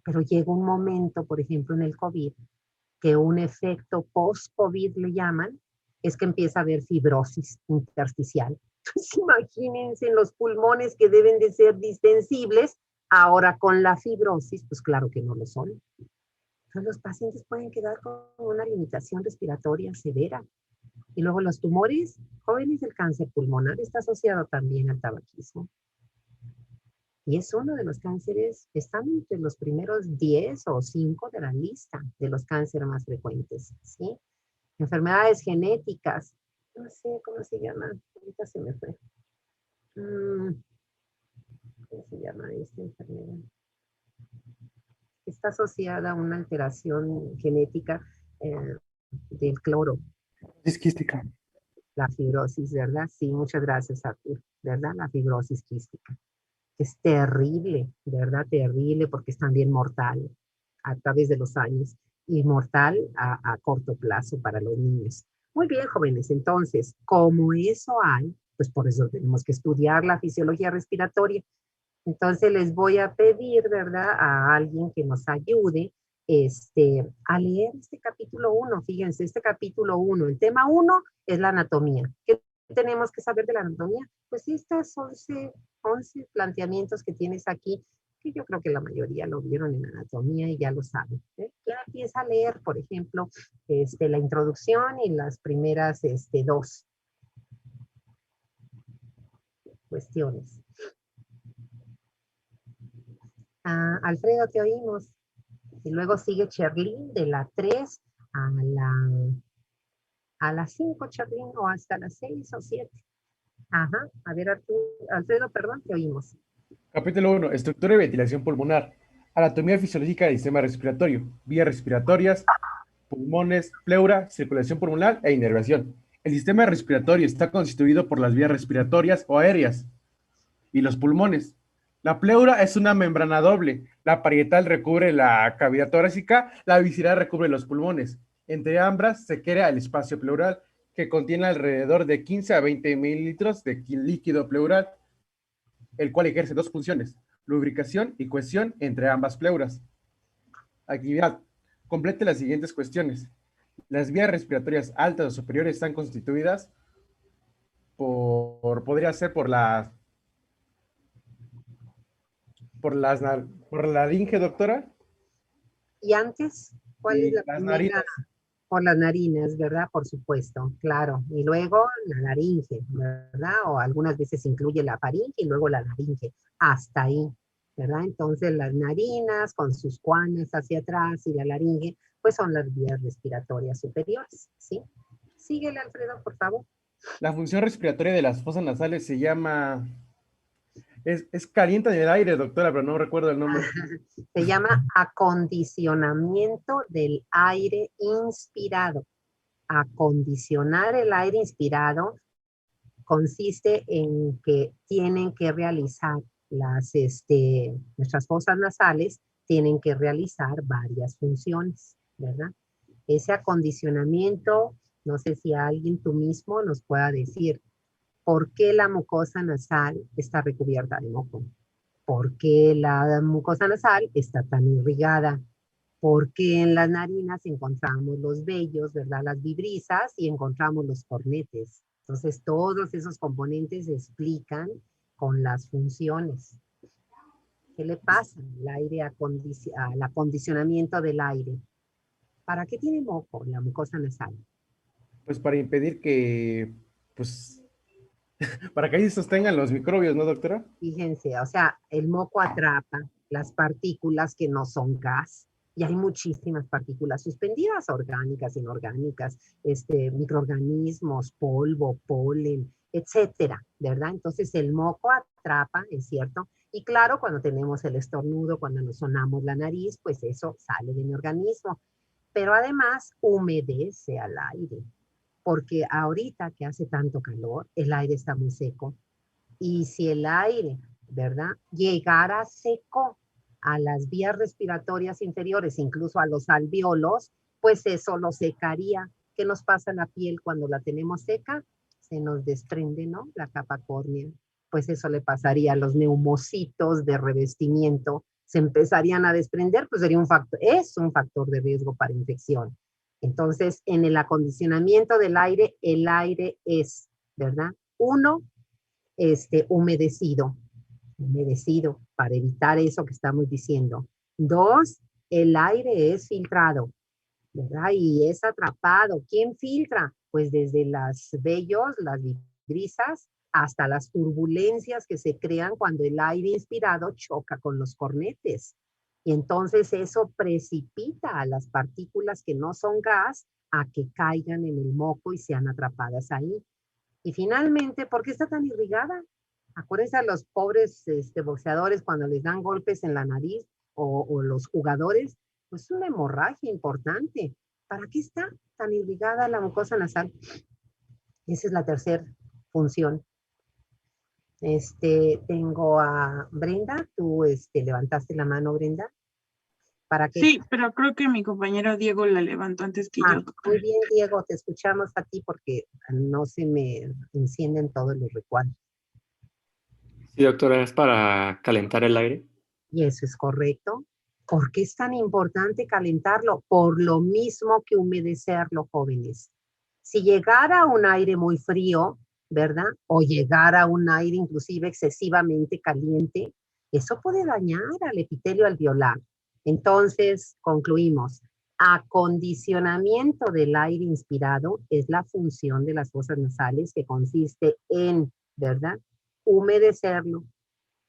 pero llega un momento, por ejemplo, en el COVID, que un efecto post-COVID le llaman, es que empieza a haber fibrosis intersticial. Entonces, imagínense en los pulmones que deben de ser distensibles, ahora con la fibrosis, pues claro que no lo son. Entonces, los pacientes pueden quedar con una limitación respiratoria severa. Y luego los tumores jóvenes, el cáncer pulmonar está asociado también al tabaquismo. Y es uno de los cánceres, están entre los primeros 10 o 5 de la lista de los cánceres más frecuentes, ¿sí? Enfermedades genéticas, no sé cómo se llama, ahorita se me fue. ¿Cómo se llama esta enfermedad? Está asociada a una alteración genética del cloro.
Quística.
La fibrosis, ¿verdad? Sí, muchas gracias, Artur, ¿verdad? La fibrosis quística. Es terrible, ¿verdad? Terrible porque es también mortal a través de los años y mortal a corto plazo para los niños. Muy bien, jóvenes. Entonces, como eso hay, pues por eso tenemos que estudiar la fisiología respiratoria. Entonces les voy a pedir, ¿verdad?, a alguien que nos ayude a leer este capítulo 1. Fíjense, este capítulo 1, el tema 1 es la anatomía. ¿Qué tenemos que saber de la anatomía? Pues estas 11 planteamientos que tienes aquí, que yo creo que la mayoría lo vieron en anatomía y ya lo saben. Ya empieza a leer, por ejemplo, la introducción y las primeras dos cuestiones. Alfredo, te oímos. Y luego sigue Cherlyn de la 3 a la 5, Cherlyn, o hasta las 6 o 7. Ajá, a ver, Alfredo, perdón, te oímos.
Capítulo 1. Estructura y ventilación pulmonar. Anatomía fisiológica del sistema respiratorio. Vías respiratorias, pulmones, pleura, circulación pulmonar e inervación. El sistema respiratorio está constituido por las vías respiratorias o aéreas y los pulmones. La pleura es una membrana doble. La parietal recubre la cavidad torácica, la visceral recubre los pulmones. Entre ambas se crea el espacio pleural, que contiene alrededor de 15 a 20 mililitros de líquido pleural, el cual ejerce dos funciones: lubricación y cohesión entre ambas pleuras. Actividad. Complete las siguientes cuestiones. Las vías respiratorias altas o superiores están constituidas podría ser por la laringe, doctora.
¿Y antes? ¿Cuál es la
Las
primera?
narinas.
Por las narinas, ¿verdad? Por supuesto, claro. Y luego la laringe, ¿verdad? O algunas veces incluye la faringe y luego la laringe. Hasta ahí, ¿verdad? Entonces las narinas con sus cuanas hacia atrás y la laringe, pues son las vías respiratorias superiores, ¿sí? Síguele, Alfredo, por favor.
La función respiratoria de las fosas nasales se llama... Es calienta en el aire, doctora, pero no recuerdo el nombre.
Se llama acondicionamiento del aire inspirado. Acondicionar el aire inspirado consiste en que tienen que realizar nuestras fosas nasales, tienen que realizar varias funciones, ¿verdad? Ese acondicionamiento, no sé si alguien tú mismo nos pueda decir, ¿por qué la mucosa nasal está recubierta de moco? ¿Por qué la mucosa nasal está tan irrigada? Porque en las narinas encontramos los vellos, ¿verdad? Las vibrisas y encontramos los cornetes. Entonces, todos esos componentes se explican con las funciones. ¿Qué le pasa al aire, al acondicionamiento del aire? ¿Para qué tiene moco la mucosa nasal?
Pues para impedir que, pues, para que ahí se sostengan los microbios, ¿no, doctora?
Fíjense, o sea, el moco atrapa las partículas que no son gas. Y hay muchísimas partículas suspendidas, orgánicas, inorgánicas, microorganismos, polvo, polen, etcétera, ¿verdad? Entonces el moco atrapa, es cierto. Y claro, cuando tenemos el estornudo, cuando nos sonamos la nariz, pues eso sale de mi organismo. Pero además humedece al aire, porque ahorita que hace tanto calor, el aire está muy seco. Y si el aire, ¿verdad?, llegara seco a las vías respiratorias inferiores, incluso a los alvéolos, pues eso lo secaría. ¿Qué nos pasa a la piel cuando la tenemos seca? Se nos desprende, ¿no?, la capa córnea. Pues eso le pasaría a los neumocitos de revestimiento. Se empezarían a desprender, pues sería es un factor de riesgo para infección. Entonces, en el acondicionamiento del aire, el aire es, ¿verdad?, uno, humedecido para evitar eso que estamos diciendo. Dos, el aire es filtrado, ¿verdad? Y es atrapado. ¿Quién filtra? Pues desde los vellos, las brisas, hasta las turbulencias que se crean cuando el aire inspirado choca con los cornetes. Y entonces eso precipita a las partículas que no son gas a que caigan en el moco y sean atrapadas ahí. Y finalmente, ¿por qué está tan irrigada? Acuérdense a los pobres boxeadores cuando les dan golpes en la nariz o los jugadores, pues una hemorragia importante. ¿Para qué está tan irrigada la mucosa nasal? Esa es la tercera función. Tengo a Brenda. Tú levantaste la mano, Brenda. para que...
Sí, pero creo que mi compañero Diego la levantó antes que yo.
Muy bien, Diego, te escuchamos a ti porque no se me encienden todos los recuadros.
Sí, doctora, es para calentar el aire.
Y eso es correcto. ¿Por qué es tan importante calentarlo? Por lo mismo que humedecerlo, jóvenes. Si llegara un aire muy frío, ¿verdad? O llegara un aire inclusive excesivamente caliente, eso puede dañar al epitelio alveolar. Entonces, concluimos. Acondicionamiento del aire inspirado es la función de las fosas nasales que consiste en, ¿verdad? Humedecerlo,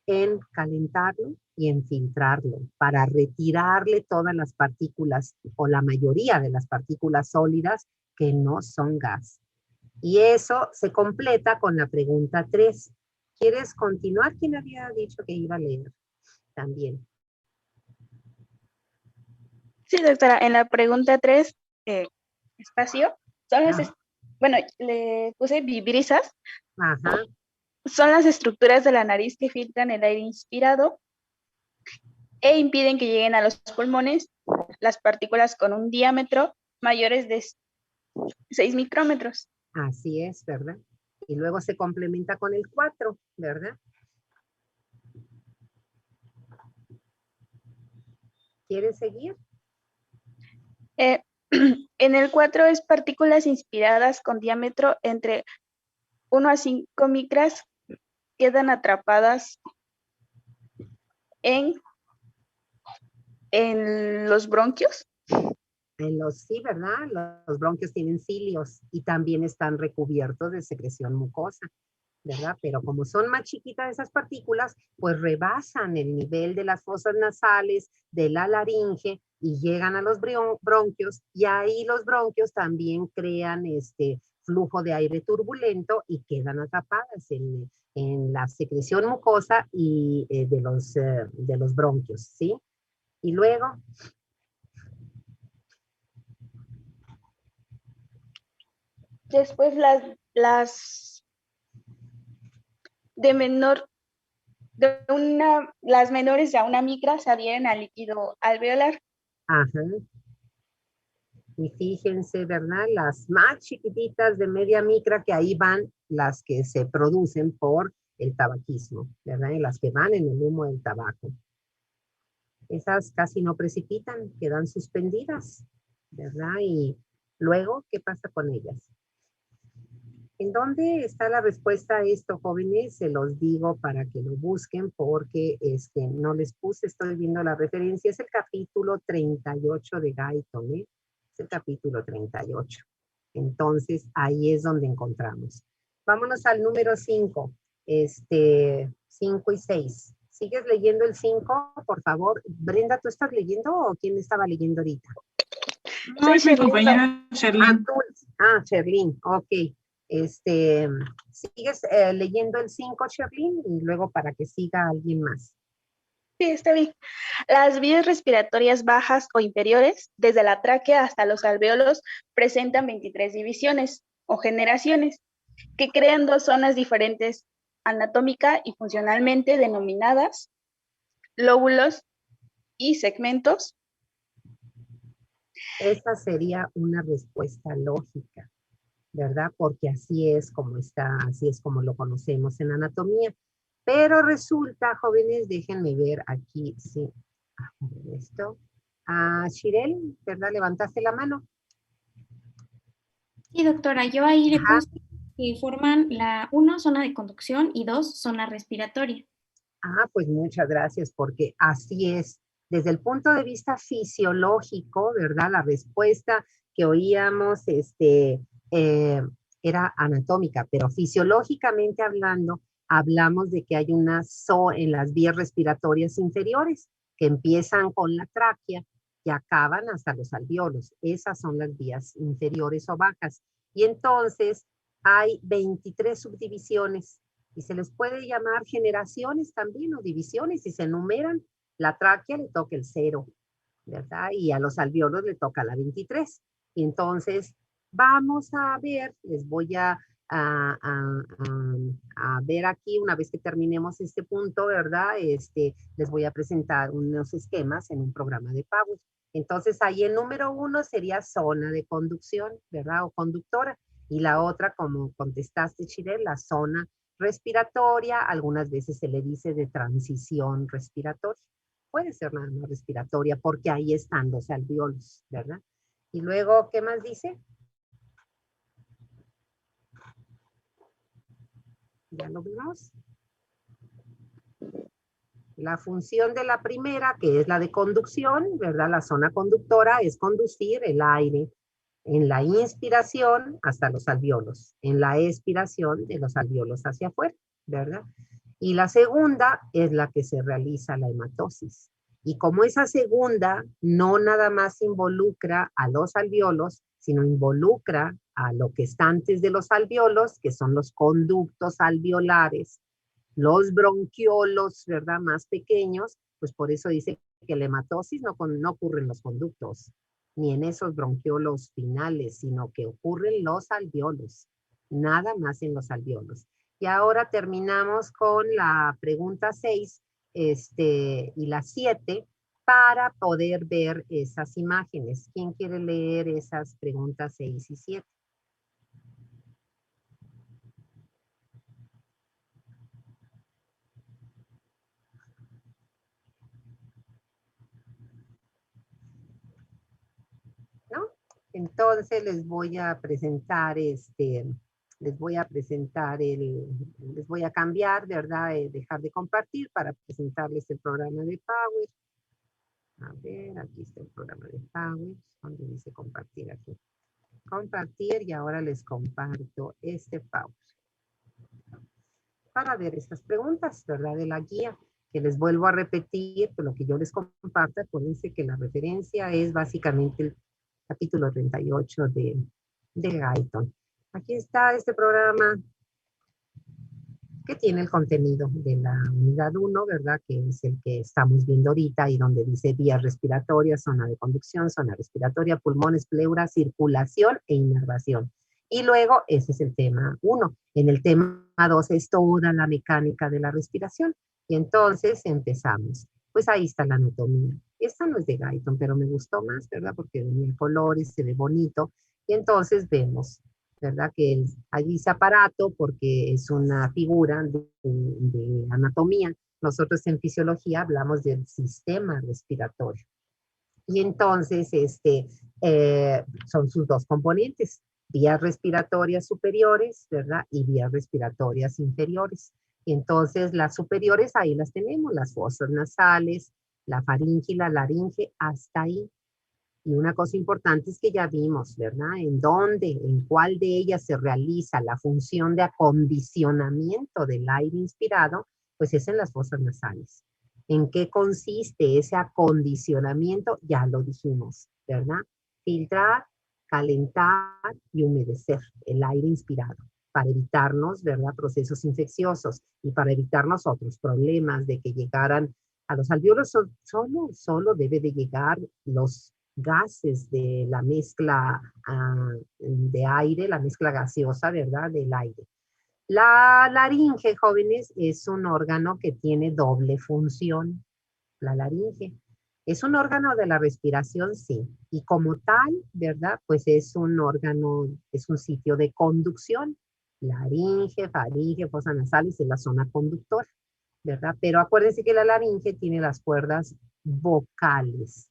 en calentarlo y en filtrarlo para retirarle todas las partículas o la mayoría de las partículas sólidas que no son gas. Y eso se completa con la pregunta 3. ¿Quieres continuar? ¿Quién había dicho que iba a leer? También.
Sí, doctora, en la pregunta 3, espacio, son las, bueno, le puse vibrisas.
Ajá.
Son las estructuras de la nariz que filtran el aire inspirado e impiden que lleguen a los pulmones las partículas con un diámetro mayores de 6 micrómetros.
Así es, ¿verdad? Y luego se complementa con el 4, ¿verdad? ¿Quieres seguir?
En el 4 es partículas inspiradas con diámetro entre 1 a 5 micras quedan atrapadas en los bronquios.
Sí, ¿verdad? Los bronquios tienen cilios y también están recubiertos de secreción mucosa, ¿verdad? Pero como son más chiquitas esas partículas, pues rebasan el nivel de las fosas nasales, de la laringe y llegan a los bronquios y ahí los bronquios también crean flujo de aire turbulento y quedan atrapadas en la secreción mucosa y de los bronquios, ¿sí? Y luego...
Después las las menores a 1 micra se adhieren al líquido alveolar.
Ajá. Y fíjense, ¿verdad? Las más chiquititas de media micra, que ahí van las que se producen por el tabaquismo, ¿verdad? Y las que van en el humo del tabaco. Esas casi no precipitan, quedan suspendidas, ¿verdad? Y luego, ¿qué pasa con ellas? ¿En dónde está la respuesta a esto, jóvenes? Se los digo para que lo busquen porque no les puse, estoy viendo la referencia. Es el capítulo 38 de Guyton, ¿eh? Es el capítulo 38. Entonces, ahí es donde encontramos. Vámonos al número 5. 5 y 6. ¿Sigues leyendo el 5, por favor? Brenda, ¿tú estás leyendo o quién estaba leyendo ahorita?
No, es mi compañera Sherlyn.
Sherlyn, ok. ¿Sigues leyendo el 5, Sherlyn? Y luego para que siga alguien más.
Sí, está bien. Las vías respiratorias bajas o inferiores, desde la tráquea hasta los alvéolos, presentan 23 divisiones o generaciones que crean 2 zonas diferentes anatómica y funcionalmente denominadas lóbulos y segmentos.
Esa sería una respuesta lógica, ¿verdad? Porque así es como está, así es como lo conocemos en anatomía. Pero resulta, jóvenes, déjenme ver aquí, sí, esto. Shirel, ¿verdad? ¿Levantaste la mano?
Sí, doctora, yo ahí le puse que forman 1, zona de conducción y 2, zona respiratoria.
Pues muchas gracias, porque así es. Desde el punto de vista fisiológico, ¿verdad? La respuesta que oíamos era anatómica, pero fisiológicamente hablando, hablamos de que hay una en las vías respiratorias inferiores que empiezan con la tráquea y acaban hasta los alvéolos. Esas son las vías inferiores o bajas. Y entonces hay 23 subdivisiones y se les puede llamar generaciones también o divisiones. Si se enumeran, la tráquea le toca el 0, ¿verdad? Y a los alvéolos le toca la 23. Y entonces vamos a ver, les voy a a ver aquí, una vez que terminemos este punto, ¿verdad? Les voy a presentar unos esquemas en un programa de Power. Entonces, ahí el número 1 sería zona de conducción, ¿verdad? O conductora. Y la otra, como contestaste, Chirel, la zona respiratoria, algunas veces se le dice de transición respiratoria. Puede ser nada más respiratoria porque ahí están los alveolos, ¿verdad? Y luego, ¿qué más dice? Ya lo vimos. La función de la primera, que es la de conducción, ¿verdad? La zona conductora es conducir el aire en la inspiración hasta los alveolos, en la expiración de los alveolos hacia afuera, ¿verdad? Y la segunda es la que se realiza la hematosis. Y como esa segunda no nada más involucra a los alveolos, sino involucra a lo que está antes de los alveolos, que son los conductos alveolares, los bronquiolos, ¿verdad? Más pequeños, pues por eso dice que la hematosis no ocurre en los conductos, ni en esos bronquiolos finales, sino que ocurren en los alveolos, nada más en los alveolos. Y ahora terminamos con la pregunta 6 y la 7 para poder ver esas imágenes. ¿Quién quiere leer esas preguntas 6 y 7? ¿No? Entonces les voy a presentar les voy a cambiar, ¿verdad? Dejar de compartir para presentarles el programa de Power. A ver, aquí está el programa de Power, donde dice compartir aquí. Compartir y ahora les comparto este Power. Para ver estas preguntas, ¿verdad? De la guía, que les vuelvo a repetir, por lo que yo les comparto, acuérdense que la referencia es básicamente el capítulo 38 de Guyton. Aquí está este programa que tiene el contenido de la unidad 1, ¿verdad? Que es el que estamos viendo ahorita y donde dice vías respiratorias, zona de conducción, zona respiratoria, pulmones, pleura, circulación e inervación. Y luego, ese es el tema 1. En el tema 2 es toda la mecánica de la respiración. Y entonces empezamos. Pues ahí está la anatomía. Esta no es de Guyton, pero me gustó más, ¿verdad? Porque en colores se ve bonito. Y entonces vemos, ¿verdad? Que hay ese aparato porque es una figura de anatomía. Nosotros en fisiología hablamos del sistema respiratorio. Y entonces son sus dos componentes, vías respiratorias superiores, ¿verdad? Y vías respiratorias inferiores. Y entonces las superiores ahí las tenemos, las fosas nasales, la faringe y la laringe, hasta ahí. Y una cosa importante es que ya vimos, ¿verdad? En cuál de ellas se realiza la función de acondicionamiento del aire inspirado, pues es en las fosas nasales. ¿En qué consiste ese acondicionamiento? Ya lo dijimos, ¿verdad? Filtrar, calentar y humedecer el aire inspirado para evitarnos, ¿verdad? Procesos infecciosos y para evitarnos otros problemas de que llegaran a los alveolos. Solo debe de llegar los gases de la mezcla de aire, la mezcla gaseosa, ¿verdad? Del aire. La laringe, jóvenes, es un órgano que tiene doble función. La laringe es un órgano de la respiración, sí. Y como tal, ¿verdad? Pues es un órgano, es un sitio de conducción. Laringe, faringe, fosas nasales es la zona conductora, ¿verdad? Pero acuérdense que la laringe tiene las cuerdas vocales.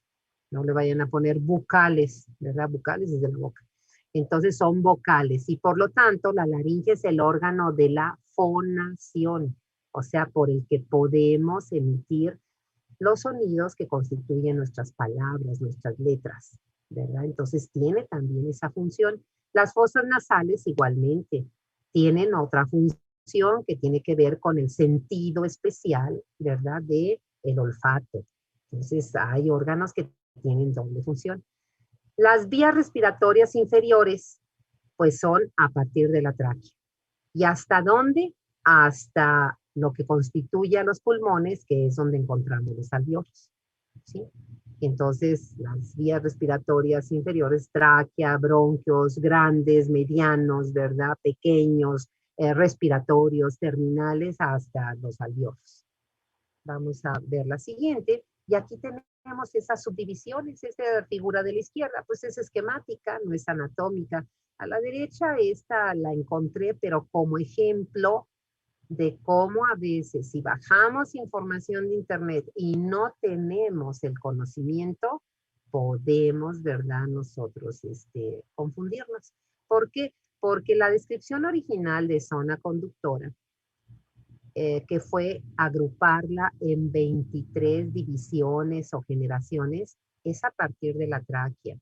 No le vayan a poner bucales, ¿verdad? Bucales es de la boca. Entonces son vocales y por lo tanto la laringe es el órgano de la fonación, o sea, por el que podemos emitir los sonidos que constituyen nuestras palabras, nuestras letras, ¿verdad? Entonces tiene también esa función. Las fosas nasales igualmente tienen otra función que tiene que ver con el sentido especial, ¿verdad? De el olfato. Entonces hay órganos que tienen doble función. Las vías respiratorias inferiores, pues son a partir de la tráquea. ¿Y hasta dónde? Hasta lo que constituye a los pulmones, que es donde encontramos los alveolos. ¿Sí? Entonces, las vías respiratorias inferiores, tráquea, bronquios, grandes, medianos, ¿verdad? Pequeños, respiratorios, terminales, hasta los alveolos. Vamos a ver la siguiente. Y aquí tenemos esas subdivisiones. Esta figura de la izquierda, pues es esquemática, no es anatómica. A la derecha esta la encontré, pero como ejemplo de cómo a veces si bajamos información de internet y no tenemos el conocimiento, podemos, ¿verdad? Nosotros confundirnos. ¿Por qué? Porque la descripción original de zona conductora, que fue agruparla en 23 divisiones o generaciones, es a partir de la tráquea.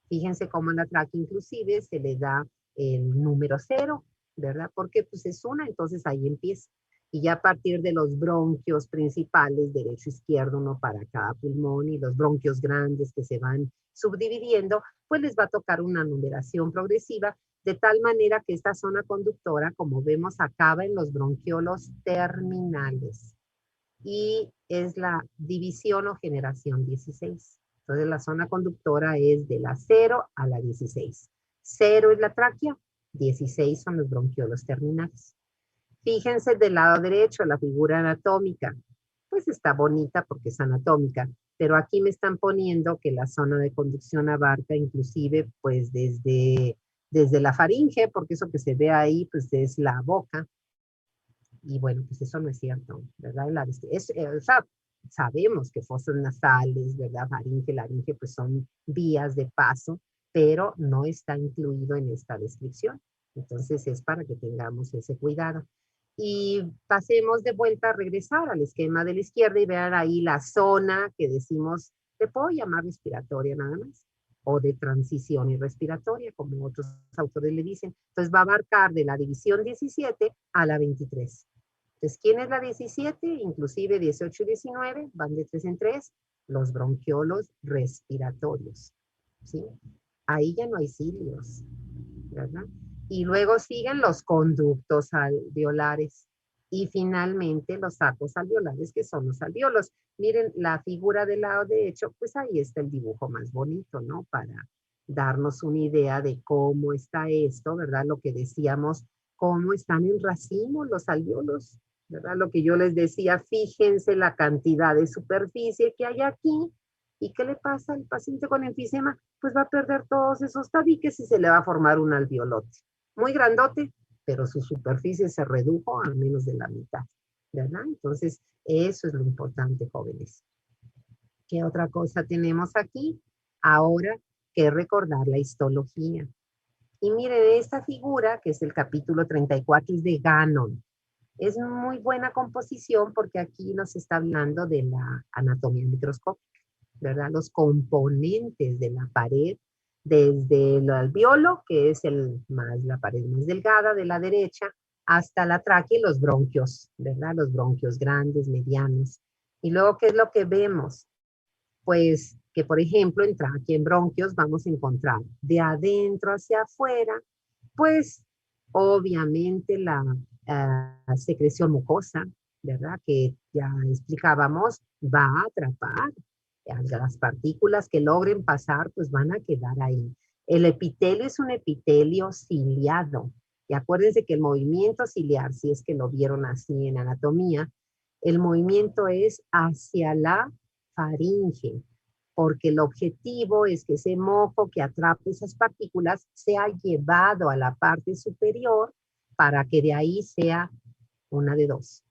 Fíjense cómo en la tráquea inclusive se le da el número 0, ¿verdad? Porque pues es una, entonces ahí empieza. Y ya a partir de los bronquios principales, derecho, izquierdo, uno para cada pulmón, y los bronquios grandes que se van subdividiendo, pues les va a tocar una numeración progresiva, de tal manera que esta zona conductora, como vemos, acaba en los bronquiolos terminales. Y es la división o generación 16. Entonces la zona conductora es de la 0 a la 16. 0 es la tráquea, 16 son los bronquiolos terminales. Fíjense del lado derecho, la figura anatómica. Pues está bonita porque es anatómica, pero aquí me están poniendo que la zona de conducción abarca inclusive pues desde la faringe, porque eso que se ve ahí pues es la boca. Y bueno, pues eso no es cierto, ¿verdad? O sea, sabemos que fosas nasales, ¿verdad? Faringe, laringe, pues son vías de paso, pero no está incluido en esta descripción. Entonces es para que tengamos ese cuidado. Y pasemos de vuelta a regresar al esquema de la izquierda y vean ahí la zona que decimos, le puedo llamar respiratoria nada más, o de transición y respiratoria, como otros autores le dicen. Entonces va a abarcar de la división 17 a la 23. Entonces, ¿quién es la 17? Inclusive 18 y 19 van de 3 en 3, los bronquiolos respiratorios, ¿sí? Ahí ya no hay cilios, ¿verdad? Y luego siguen los conductos alveolares y finalmente los sacos alveolares, que son los alveolos. Miren la figura del lado derecho, pues ahí está el dibujo más bonito, ¿no? Para darnos una idea de cómo está esto, ¿verdad? Lo que decíamos, cómo están en racimo los alveolos, ¿verdad? Lo que yo les decía, fíjense la cantidad de superficie que hay aquí. ¿Y qué le pasa al paciente con enfisema? Pues va a perder todos esos tabiques y se le va a formar un alveolote. Muy grandote, pero su superficie se redujo a menos de la mitad, ¿verdad? Entonces, eso es lo importante, jóvenes. ¿Qué otra cosa tenemos aquí? Ahora que recordar la histología. Y miren, esta figura, que es el capítulo 34, es de Gannon. Es muy buena composición porque aquí nos está hablando de la anatomía microscópica, ¿verdad? Los componentes de la pared, desde el alveolo, que es la pared más delgada de la derecha, hasta la tráquea y los bronquios, ¿verdad? Los bronquios grandes, medianos. Y luego, ¿qué es lo que vemos? Pues que, por ejemplo, en tráquea, en bronquios, vamos a encontrar de adentro hacia afuera, pues obviamente la secreción mucosa, ¿verdad? Que ya explicábamos, va a atrapar las partículas que logren pasar, pues van a quedar ahí. El epitelio es un epitelio ciliado. Y acuérdense que el movimiento ciliar, si es que lo vieron así en anatomía, el movimiento es hacia la faringe, porque el objetivo es que ese moco que atrapa esas partículas sea llevado a la parte superior para que de ahí sea una de dos.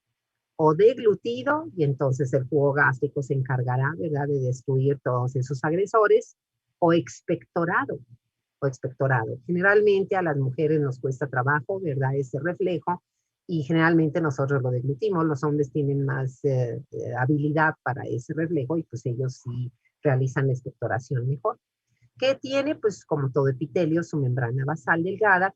O deglutido, y entonces el jugo gástrico se encargará, ¿verdad?, de destruir todos esos agresores, o expectorado, Generalmente a las mujeres nos cuesta trabajo, ¿verdad?, ese reflejo, y generalmente nosotros lo deglutimos. Los hombres tienen más habilidad para ese reflejo, y pues ellos sí realizan la expectoración mejor. ¿Qué tiene? Pues como todo epitelio, su membrana basal delgada,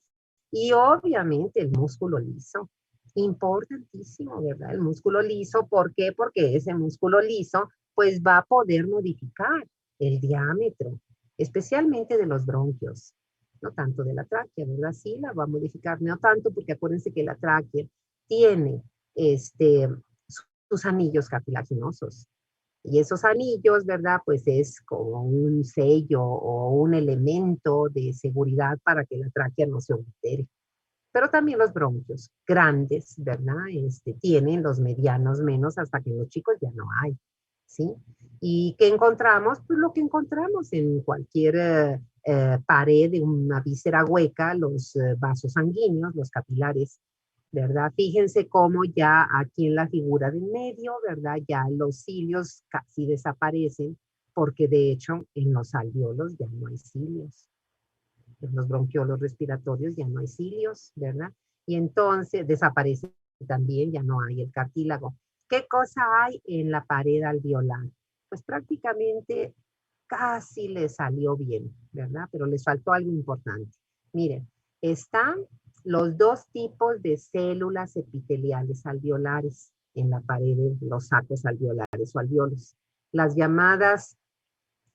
y obviamente el músculo liso. Importantísimo, ¿verdad? El músculo liso, ¿por qué? Porque ese músculo liso pues va a poder modificar el diámetro, especialmente de los bronquios, no tanto de la tráquea, ¿verdad? Sí la va a modificar, no tanto, porque acuérdense que la tráquea tiene sus anillos cartilaginosos, Y esos anillos, ¿verdad? Pues es como un sello o un elemento de seguridad para que la tráquea no se altere. Pero también los bronquios grandes, ¿verdad? Tienen los medianos menos hasta que en los chicos ya no hay, ¿sí? ¿Y qué encontramos? Pues lo que encontramos en cualquier pared de una víscera hueca, los vasos sanguíneos, los capilares, ¿verdad? Fíjense cómo ya aquí en la figura del medio, ¿verdad? Ya los cilios casi desaparecen, porque de hecho en los alvéolos ya no hay cilios. En los bronquiolos respiratorios ya no hay cilios, ¿verdad? Y entonces desaparece también, ya no hay el cartílago. ¿Qué cosa hay en la pared alveolar? Pues prácticamente casi le salió bien, ¿verdad? Pero les faltó algo importante. Miren, están los dos tipos de células epiteliales alveolares en la pared de los sacos alveolares o alveolos. Las llamadas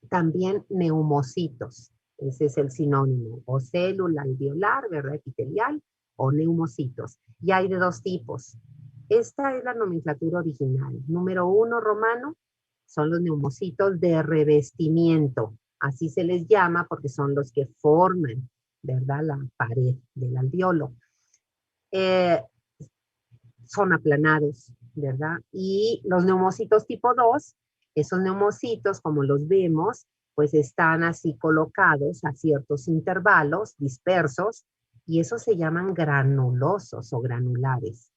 también neumocitos, ese es el sinónimo, o célula alveolar, ¿verdad? Epitelial, o neumocitos. Y hay de dos tipos. Esta es la nomenclatura original. Número 1 romano son los neumocitos de revestimiento. Así se les llama porque son los que forman, ¿verdad? La pared del alveolo. Eh, Son aplanados, ¿verdad? Y los neumocitos tipo 2, esos neumocitos, como los vemos, pues están así colocados a ciertos intervalos, dispersos, y esos se llaman granulosos o granulares,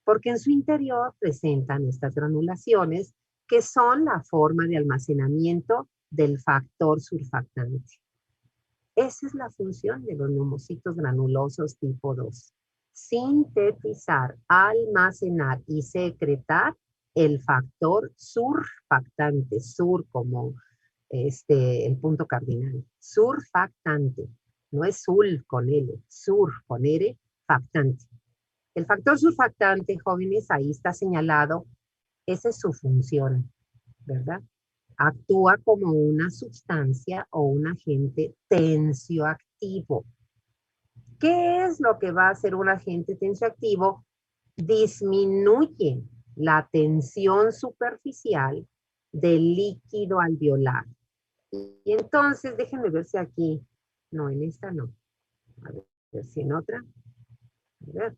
porque en su interior presentan estas granulaciones que son la forma de almacenamiento del factor surfactante. Esa es la función de los neumocitos granulosos tipo 2. Sintetizar, almacenar y secretar el factor surfactante, sur como el punto cardinal, surfactante, no es sul con L, sur con R, factante. El factor surfactante, jóvenes, ahí está señalado, esa es su función, ¿verdad? Actúa como una sustancia o un agente tensioactivo. ¿Qué es lo que va a hacer un agente tensioactivo? Disminuye la tensión superficial del líquido alveolar. Y entonces, déjenme ver si aquí, no, en esta no. A ver si en otra. A ver.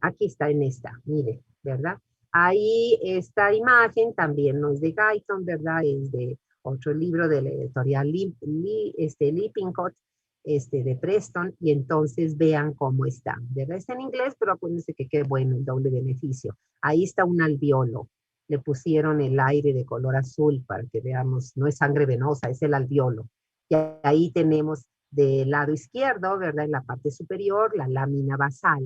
Aquí está en esta, mire, ¿verdad? Ahí esta imagen también no es de Guyton, ¿verdad? Es de otro libro de la editorial Lippincott, de Preston, y entonces vean cómo está, ¿verdad? Está en inglés, pero acuérdense que qué bueno, el doble beneficio. Ahí está un alveolo, le pusieron el aire de color azul para que veamos, no es sangre venosa, es el alveolo. Y ahí tenemos del lado izquierdo, ¿verdad? En la parte superior, la lámina basal,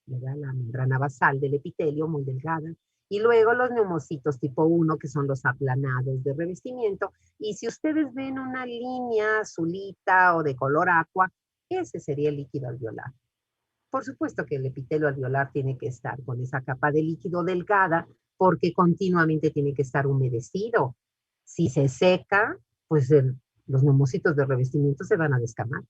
¿verdad? La membrana basal del epitelio, muy delgada. Y luego los neumocitos tipo 1, que son los aplanados de revestimiento. Y si ustedes ven una línea azulita o de color aqua, ese sería el líquido alveolar. Por supuesto que el epitelio alveolar tiene que estar con esa capa de líquido delgada porque continuamente tiene que estar humedecido. Si se seca, pues los neumocitos de revestimiento se van a descamar.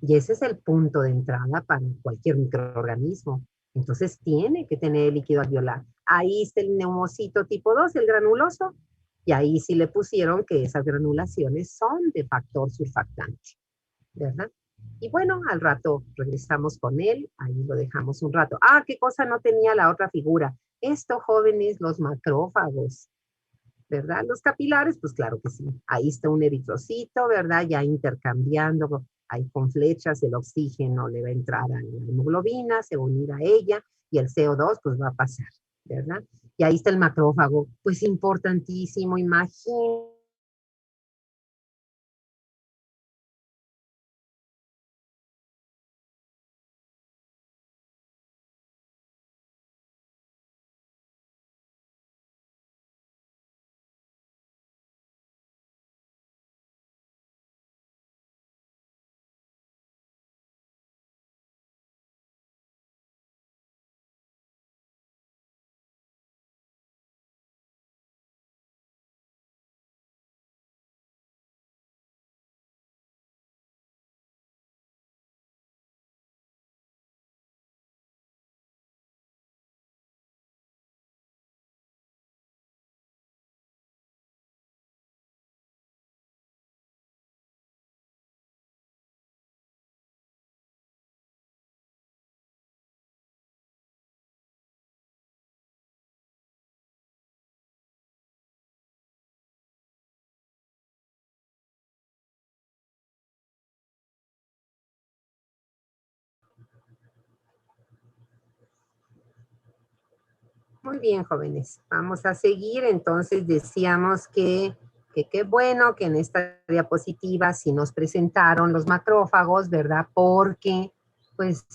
Y ese es el punto de entrada para cualquier microorganismo. Entonces tiene que tener el líquido alveolar. Ahí está el neumocito tipo 2, el granuloso, y ahí sí le pusieron que esas granulaciones son de factor surfactante, ¿verdad? Y bueno, al rato regresamos con él, ahí lo dejamos un rato. Ah, qué cosa no tenía la otra figura. Esto, jóvenes, los macrófagos, ¿verdad? Los capilares, pues claro que sí. Ahí está un eritrocito, ¿verdad? Ya intercambiando ahí con flechas, el oxígeno le va a entrar a la hemoglobina, se va a unir a ella y el CO2 pues va a pasar, ¿verdad? Y ahí está el macrófago, pues importantísimo, imagínense Muy bien, jóvenes. Vamos a seguir. Entonces decíamos que qué bueno que en esta diapositiva sí nos presentaron los macrófagos, ¿verdad? Porque, pues,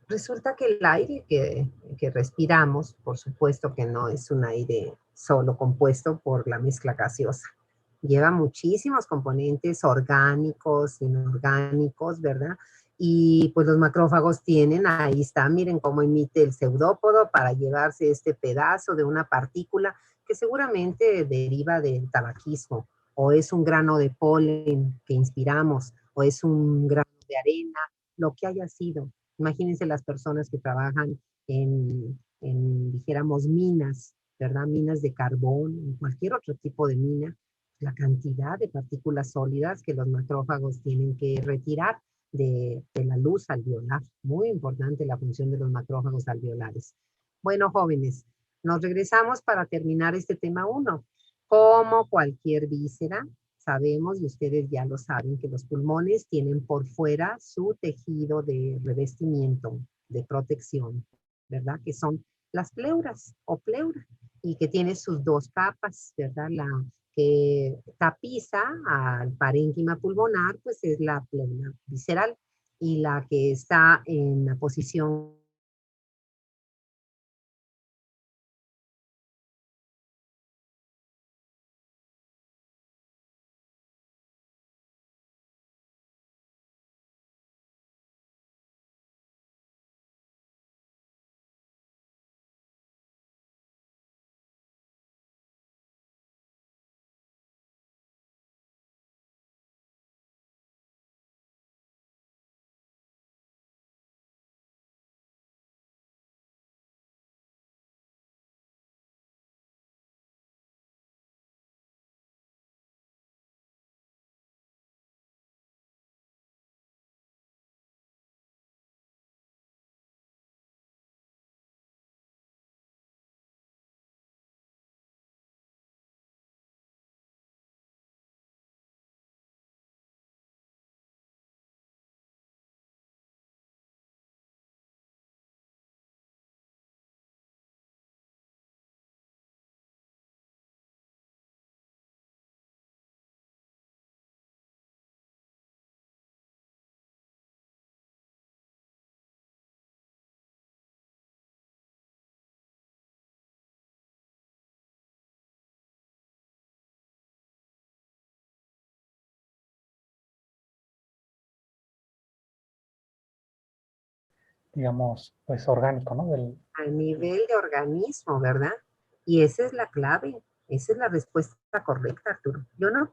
resulta que el aire que respiramos, por supuesto que no es un aire solo compuesto por la mezcla gaseosa. Lleva muchísimos componentes orgánicos, inorgánicos, ¿verdad? Y pues los macrófagos tienen, ahí está, miren cómo emite el pseudópodo para llevarse este pedazo de una partícula que seguramente deriva del tabaquismo, o es un grano de polen que inspiramos, o es un grano de arena, lo que haya sido. Imagínense las personas que trabajan dijéramos, minas, ¿verdad? Minas de carbón, cualquier otro tipo de mina, la cantidad de partículas sólidas que los macrófagos tienen que retirar de la luz alveolar. Muy importante la función de los macrófagos alveolares. Bueno, jóvenes, nos regresamos para terminar este tema 1. Como cualquier víscera, sabemos, y ustedes ya lo saben, que los pulmones tienen por fuera su tejido de revestimiento, de protección, ¿verdad? Que son las pleuras o pleura, y que tiene sus dos capas, ¿verdad? La que tapiza al parénquima pulmonar, pues es la pleura visceral, y la que está en la posición
digamos, pues orgánico, ¿no?
a nivel de organismo, ¿verdad? Y esa es la clave, esa es la respuesta correcta, Arturo. Yo no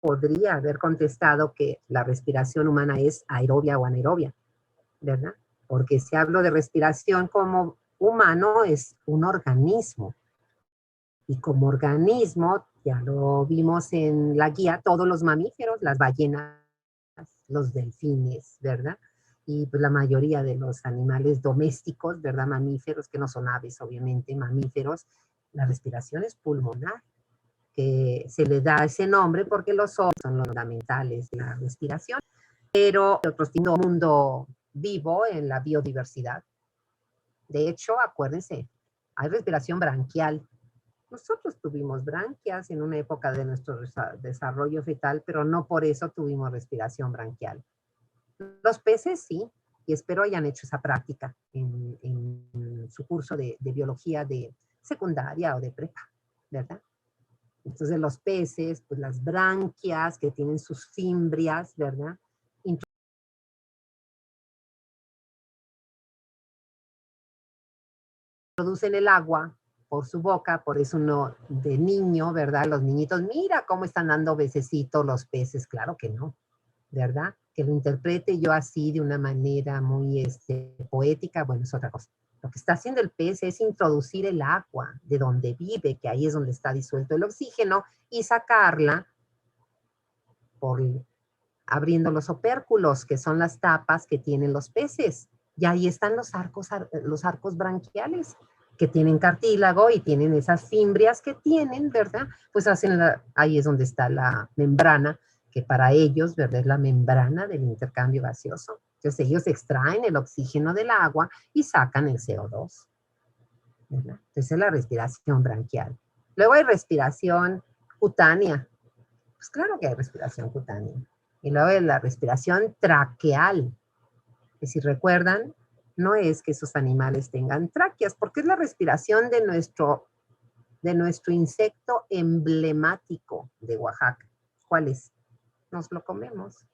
podría haber contestado que la respiración humana es aerobia o anaerobia, ¿verdad? Porque si hablo de respiración como humano, es un organismo. Y como organismo, ya lo vimos en la guía, todos los mamíferos, las ballenas, los delfines, ¿verdad? Y pues la mayoría de los animales domésticos, ¿verdad? Mamíferos, que no son aves, obviamente, mamíferos, la respiración es pulmonar, que se le da ese nombre porque los ojos son los fundamentales de la respiración, pero otros tienen un mundo vivo en la biodiversidad. De hecho, acuérdense, hay respiración branquial. Nosotros tuvimos branquias en una época de nuestro desarrollo fetal, pero no por eso tuvimos respiración branquial. Los peces sí, y espero hayan hecho esa práctica en su curso de biología de secundaria o de prepa, ¿verdad? Entonces los peces, pues las branquias que tienen sus fimbrias, ¿verdad? Introducen el agua por su boca, por eso uno de niño, ¿verdad? Los niñitos, mira cómo están dando bececitos los peces, claro que no, ¿verdad? Que lo interprete yo así de una manera muy poética, bueno, es otra cosa. Lo que está haciendo el pez es introducir el agua de donde vive, que ahí es donde está disuelto el oxígeno, y sacarla por abriendo los opérculos, que son las tapas que tienen los peces. Y ahí están los arcos branquiales, que tienen cartílago y tienen esas fimbrias que tienen, ¿verdad? Pues ahí es donde está la membrana, que para ellos, ¿verdad? Es la membrana del intercambio gaseoso. Entonces ellos extraen el oxígeno del agua y sacan el CO2. ¿verdad? Entonces es la respiración branquial. Luego hay respiración cutánea. Pues claro que hay respiración cutánea. Y luego hay la respiración traqueal, que si recuerdan, no es que esos animales tengan tráqueas, porque es la respiración de nuestro insecto emblemático de Oaxaca. ¿Cuál es? Nos lo comemos.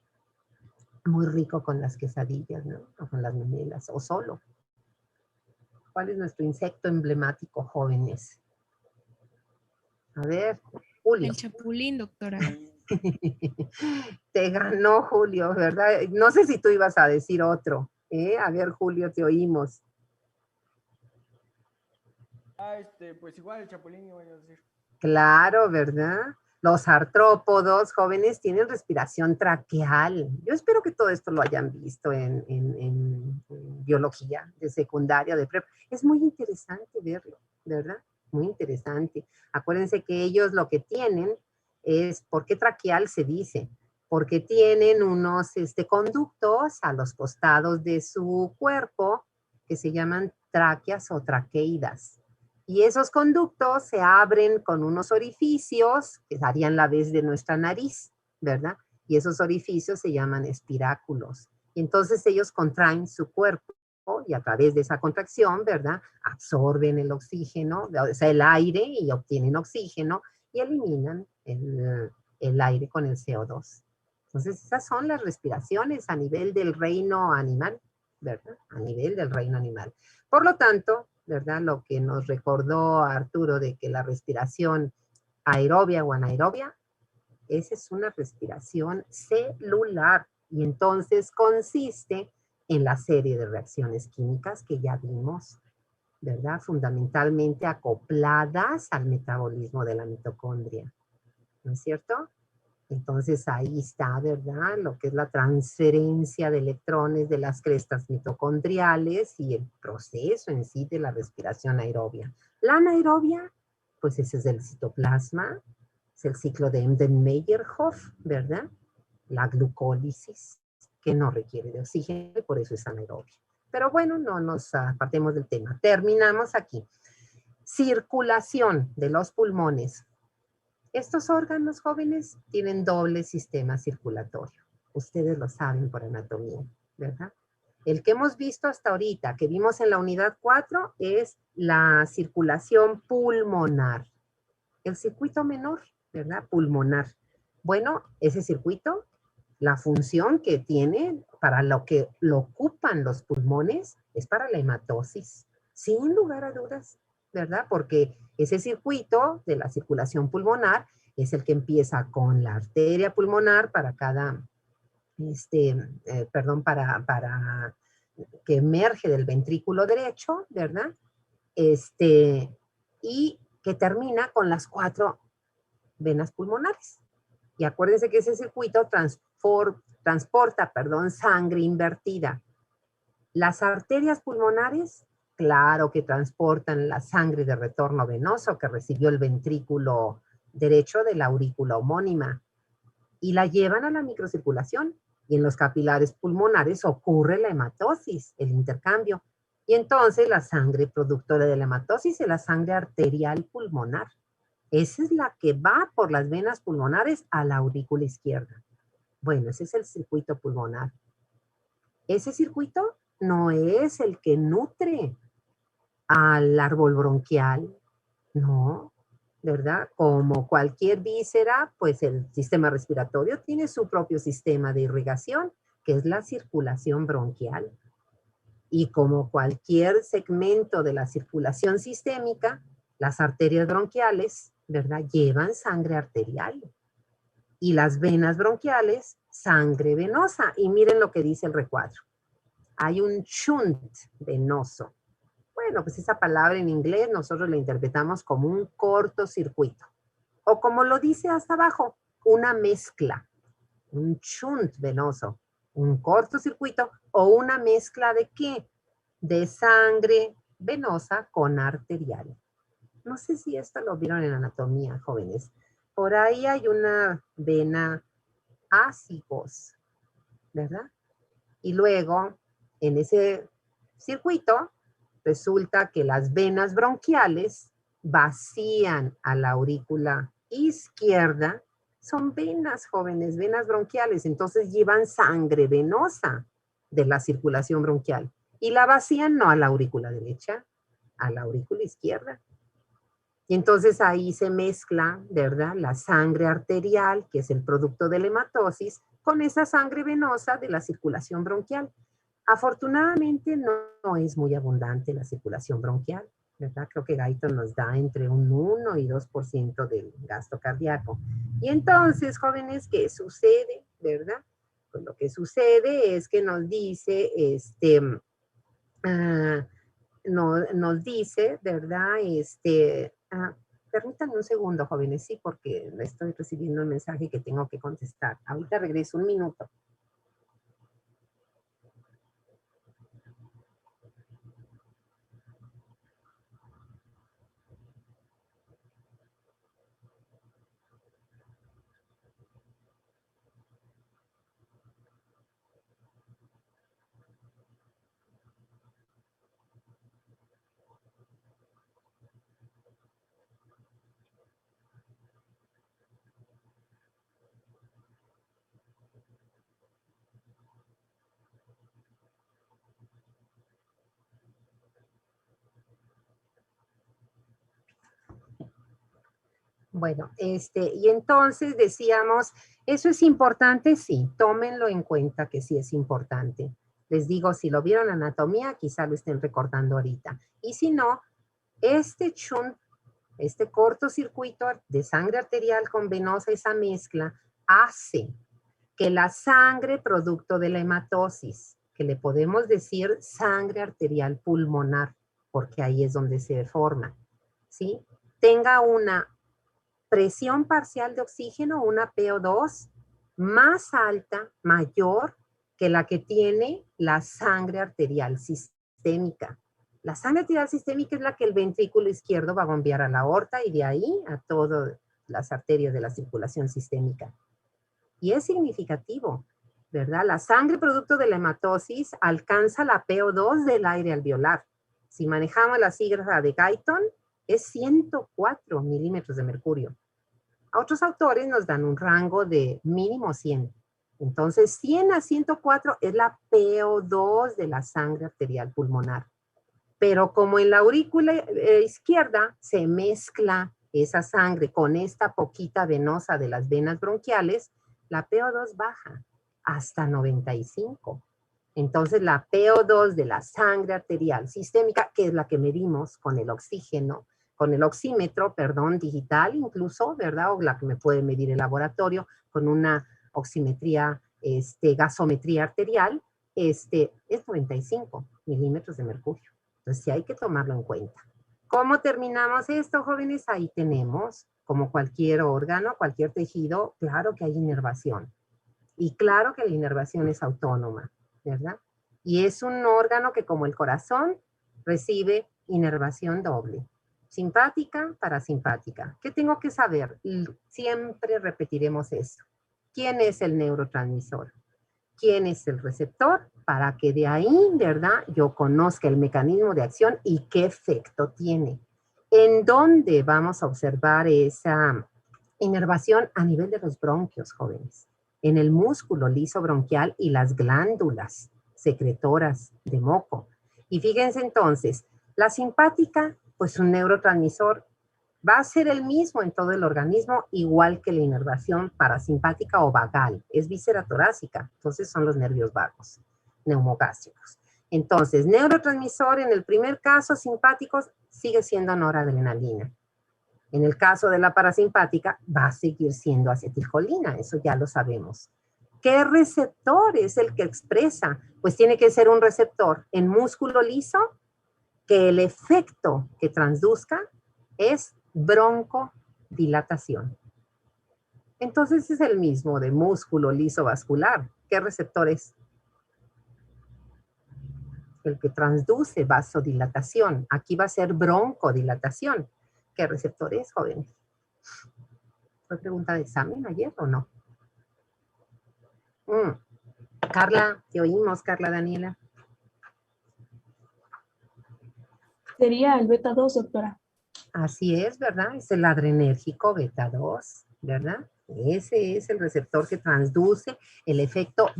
Muy rico con las quesadillas, ¿no? O con las memelas, o solo. ¿Cuál es nuestro insecto emblemático, jóvenes? A ver, Julio.
El chapulín, doctora.
Te ganó, Julio, ¿verdad? No sé si tú ibas a decir otro. A ver, Julio, te oímos.
Pues igual el chapulín iba a decir.
Claro, ¿verdad? Los artrópodos jóvenes tienen respiración traqueal. Yo espero que todo esto lo hayan visto en biología de secundaria, de prepa. Es muy interesante verlo, ¿verdad? Muy interesante. Acuérdense que ellos lo que tienen es, ¿por qué traqueal se dice? Porque tienen unos conductos a los costados de su cuerpo que se llaman tráqueas o traqueidas. Y esos conductos se abren con unos orificios que darían la vez de nuestra nariz, ¿verdad? Y esos orificios se llaman espiráculos. Y entonces ellos contraen su cuerpo y a través de esa contracción, ¿verdad? Absorben el oxígeno, o sea, el aire y obtienen oxígeno y eliminan el aire con el CO2. Entonces esas son las respiraciones a nivel del reino animal, ¿verdad? A nivel del reino animal. Por lo tanto, ¿verdad? Lo que nos recordó Arturo de que la respiración aerobia o anaerobia, esa es una respiración celular y entonces consiste en la serie de reacciones químicas que ya vimos, ¿verdad? Fundamentalmente acopladas al metabolismo de la mitocondria, ¿no es cierto? Entonces ahí está, ¿verdad? Lo que es la transferencia de electrones de las crestas mitocondriales y el proceso en sí de la respiración aerobia. La anaerobia, pues ese es el citoplasma, es el ciclo de Embden-Meyerhof, ¿verdad? La glucólisis, que no requiere de oxígeno y por eso es anaerobia. Pero bueno, no nos apartemos del tema. Terminamos aquí. Circulación de los pulmones. Estos órganos jóvenes tienen doble sistema circulatorio. Ustedes lo saben por anatomía, ¿verdad? El que hemos visto hasta ahorita, que vimos en la unidad 4, es la circulación pulmonar. El circuito menor, ¿verdad? Pulmonar. Bueno, ese circuito, la función que tiene para lo que lo ocupan los pulmones es para la hematosis, sin lugar a dudas, ¿verdad? Porque ese circuito de la circulación pulmonar es el que empieza con la arteria pulmonar para cada, para que emerge del ventrículo derecho, ¿verdad? Y que termina con las 4 venas pulmonares. Y acuérdense que ese circuito transporta sangre invertida. Las arterias pulmonares, claro que transportan la sangre de retorno venoso que recibió el ventrículo derecho de la aurícula homónima y la llevan a la microcirculación. Y en los capilares pulmonares ocurre la hematosis, el intercambio. Y entonces la sangre productora de la hematosis es la sangre arterial pulmonar. Esa es la que va por las venas pulmonares a la aurícula izquierda. Bueno, ese es el circuito pulmonar. Ese circuito no es el que nutre al árbol bronquial, no, ¿verdad? Como cualquier víscera, pues el sistema respiratorio tiene su propio sistema de irrigación, que es la circulación bronquial. Y como cualquier segmento de la circulación sistémica, las arterias bronquiales, ¿verdad? Llevan sangre arterial. Y las venas bronquiales, sangre venosa. Y miren lo que dice el recuadro. Hay un shunt venoso. Bueno, pues esa palabra en inglés nosotros la interpretamos como un cortocircuito. O como lo dice hasta abajo, una mezcla. Un shunt venoso. Un cortocircuito o una mezcla de ¿qué? De sangre venosa con arterial. No sé si esto lo vieron en anatomía, jóvenes. Por ahí hay una vena ácigos, ¿verdad? Y luego, en ese circuito, Resulta que las venas bronquiales vacían a la aurícula izquierda. Son venas, jóvenes, venas bronquiales. Entonces llevan sangre venosa de la circulación bronquial. Y la vacían no a la aurícula derecha, a la aurícula izquierda. Y entonces ahí se mezcla, ¿verdad? La sangre arterial, que es el producto de la hematosis, con esa sangre venosa de la circulación bronquial. Afortunadamente no es muy abundante la circulación bronquial, ¿verdad? Creo que Guyton nos da entre un 1 y 2% del gasto cardíaco. Y entonces, jóvenes, ¿qué sucede, verdad? Pues lo que sucede es que nos dice, nos dice, ¿verdad? Permítanme un segundo, jóvenes, sí, porque estoy recibiendo un mensaje que tengo que contestar. Ahorita regreso un minuto. Bueno, y entonces decíamos, ¿eso es importante? Sí, tómenlo en cuenta que sí es importante. Les digo, si lo vieron en anatomía, quizá lo estén recordando ahorita. Y si no, este shunt, este cortocircuito de sangre arterial con venosa, esa mezcla, hace que la sangre producto de la hematosis, que le podemos decir sangre arterial pulmonar, porque ahí es donde se forma, ¿sí? Tenga una presión parcial de oxígeno, una PO2, más alta, mayor que la que tiene la sangre arterial sistémica. La sangre arterial sistémica es la que el ventrículo izquierdo va a bombear a la aorta y de ahí a todas las arterias de la circulación sistémica. Y es significativo, ¿verdad? La sangre producto de la hematosis alcanza la PO2 del aire alveolar. Si manejamos la sigla de Guyton, es 104 milímetros de mercurio. A otros autores nos dan un rango de mínimo 100. Entonces, 100 a 104 es la PO2 de la sangre arterial pulmonar. Pero como en la aurícula izquierda se mezcla esa sangre con esta poquita venosa de las venas bronquiales, la PO2 baja hasta 95. Entonces, la PO2 de la sangre arterial sistémica, que es la que medimos con el oxígeno, con el oxímetro, perdón, digital incluso, ¿verdad? O la que me puede medir el laboratorio con una oximetría, gasometría arterial, es 95 milímetros de mercurio. Entonces, sí hay que tomarlo en cuenta. ¿Cómo terminamos esto, jóvenes? Ahí tenemos, como cualquier órgano, cualquier tejido, claro que hay inervación. Y claro que la inervación es autónoma, ¿verdad? Y es un órgano que, como el corazón, recibe inervación doble. Simpática, parasimpática. ¿Qué tengo que saber? Siempre repetiremos eso. ¿Quién es el neurotransmisor? ¿Quién es el receptor? Para que de ahí, ¿verdad?, yo conozca el mecanismo de acción y qué efecto tiene. ¿En dónde vamos a observar esa inervación? A nivel de los bronquios, jóvenes. En el músculo liso bronquial y las glándulas secretoras de moco. Y fíjense entonces, la simpática, pues un neurotransmisor va a ser el mismo en todo el organismo, igual que la inervación parasimpática o vagal. Es víscera torácica, entonces son los nervios vagos, neumogástricos. Entonces, neurotransmisor en el primer caso, simpáticos, sigue siendo noradrenalina. En el caso de la parasimpática, va a seguir siendo acetilcolina, eso ya lo sabemos. ¿Qué receptor es el que expresa? Pues tiene que ser un receptor en músculo liso que el efecto que transduzca es broncodilatación. Entonces es el mismo de músculo liso vascular. ¿Qué receptor es? El que transduce vasodilatación. Aquí va a ser broncodilatación. ¿Qué receptor es, jóvenes? ¿Fue pregunta de examen ayer o no? Carla, te oímos, Carla Daniela.
Sería el beta 2, doctora.
Así es, ¿verdad? Es el adrenérgico beta 2, ¿verdad? Ese es el receptor que transduce el efecto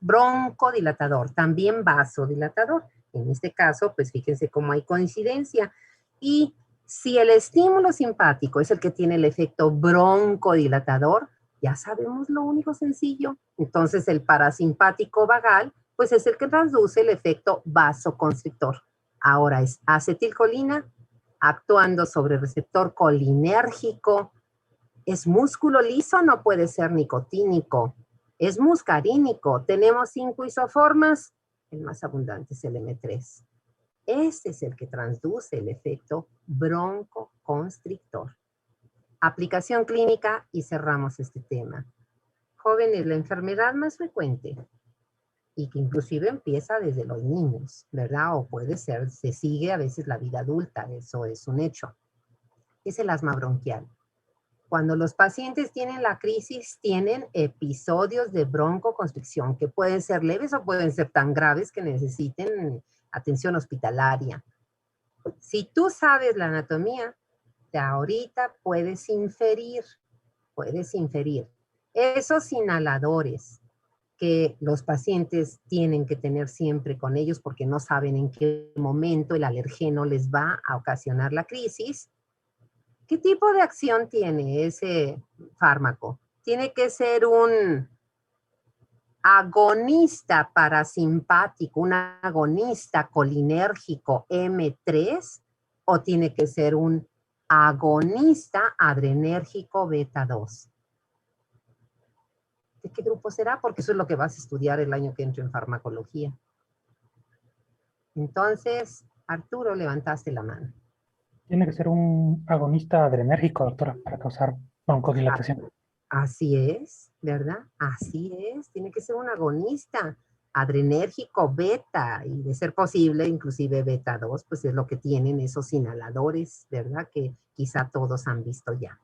broncodilatador, también vasodilatador. En este caso, pues fíjense cómo hay coincidencia. Y si el estímulo simpático es el que tiene el efecto broncodilatador, ya sabemos lo único sencillo. Entonces, el parasimpático vagal, pues es el que transduce el efecto vasoconstrictor. Ahora es acetilcolina actuando sobre el receptor colinérgico. ¿Es músculo liso? No puede ser nicotínico. Es muscarínico. Tenemos 5 isoformas. El más abundante es el M3. Este es el que transduce el efecto broncoconstrictor. Aplicación clínica y cerramos este tema. Jóvenes, la enfermedad más frecuente y que inclusive empieza desde los niños, ¿verdad? O puede ser, se sigue a veces la vida adulta, eso es un hecho. Es el asma bronquial. Cuando los pacientes tienen la crisis, tienen episodios de broncoconstricción que pueden ser leves o pueden ser tan graves que necesiten atención hospitalaria. Si tú sabes la anatomía, de ahorita puedes inferir esos inhaladores que los pacientes tienen que tener siempre con ellos porque no saben en qué momento el alergeno les va a ocasionar la crisis. ¿Qué tipo de acción tiene ese fármaco? Tiene que ser un agonista parasimpático, un agonista colinérgico M3, o tiene que ser un agonista adrenérgico beta 2. ¿De qué grupo será? Porque eso es lo que vas a estudiar el año que entra en farmacología. Entonces, Arturo, levantaste la mano.
Tiene que ser un agonista adrenérgico, doctora, para causar broncodilatación.
Así es, ¿verdad? Así es, tiene que ser un agonista adrenérgico beta y de ser posible, inclusive beta 2, pues es lo que tienen esos inhaladores, ¿verdad? Que quizá todos han visto ya.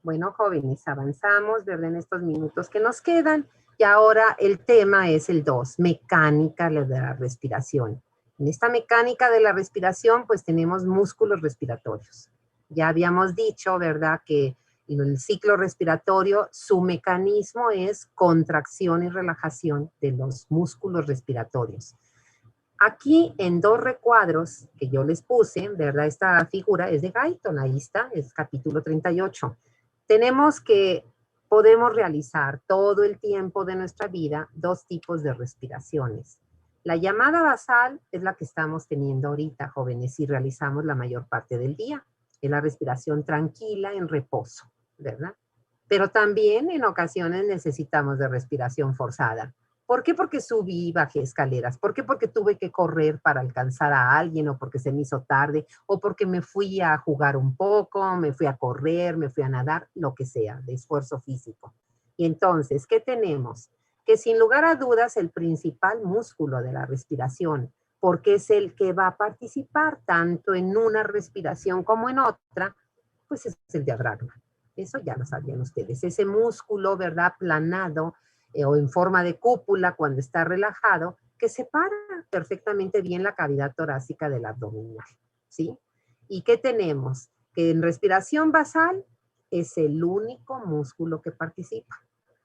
Bueno, jóvenes, avanzamos, ¿verdad? En estos minutos que nos quedan y ahora el tema es el 2, mecánica de la respiración. En esta mecánica de la respiración, pues tenemos músculos respiratorios. Ya habíamos dicho, ¿verdad? Que en el ciclo respiratorio, su mecanismo es contracción y relajación de los músculos respiratorios. Aquí en 2 recuadros que yo les puse, ¿verdad? Esta figura es de Guyton, ahí está, es capítulo 38. Tenemos que podemos realizar todo el tiempo de nuestra vida 2 tipos de respiraciones. La llamada basal es la que estamos teniendo ahorita, jóvenes, y realizamos la mayor parte del día. Es la respiración tranquila en reposo, ¿verdad? Pero también en ocasiones necesitamos de respiración forzada. ¿Por qué? Porque subí y bajé escaleras. ¿Por qué? Porque tuve que correr para alcanzar a alguien, o porque se me hizo tarde, o porque me fui a jugar un poco, me fui a correr, me fui a nadar, lo que sea, de esfuerzo físico. Y entonces, ¿qué tenemos? Que sin lugar a dudas el principal músculo de la respiración, porque es el que va a participar tanto en una respiración como en otra, pues es el diafragma. Eso ya lo sabían ustedes. Ese músculo, ¿verdad? Aplanado o en forma de cúpula cuando está relajado, que separa perfectamente bien la cavidad torácica del abdominal, ¿sí? ¿Y qué tenemos? Que en respiración basal es el único músculo que participa.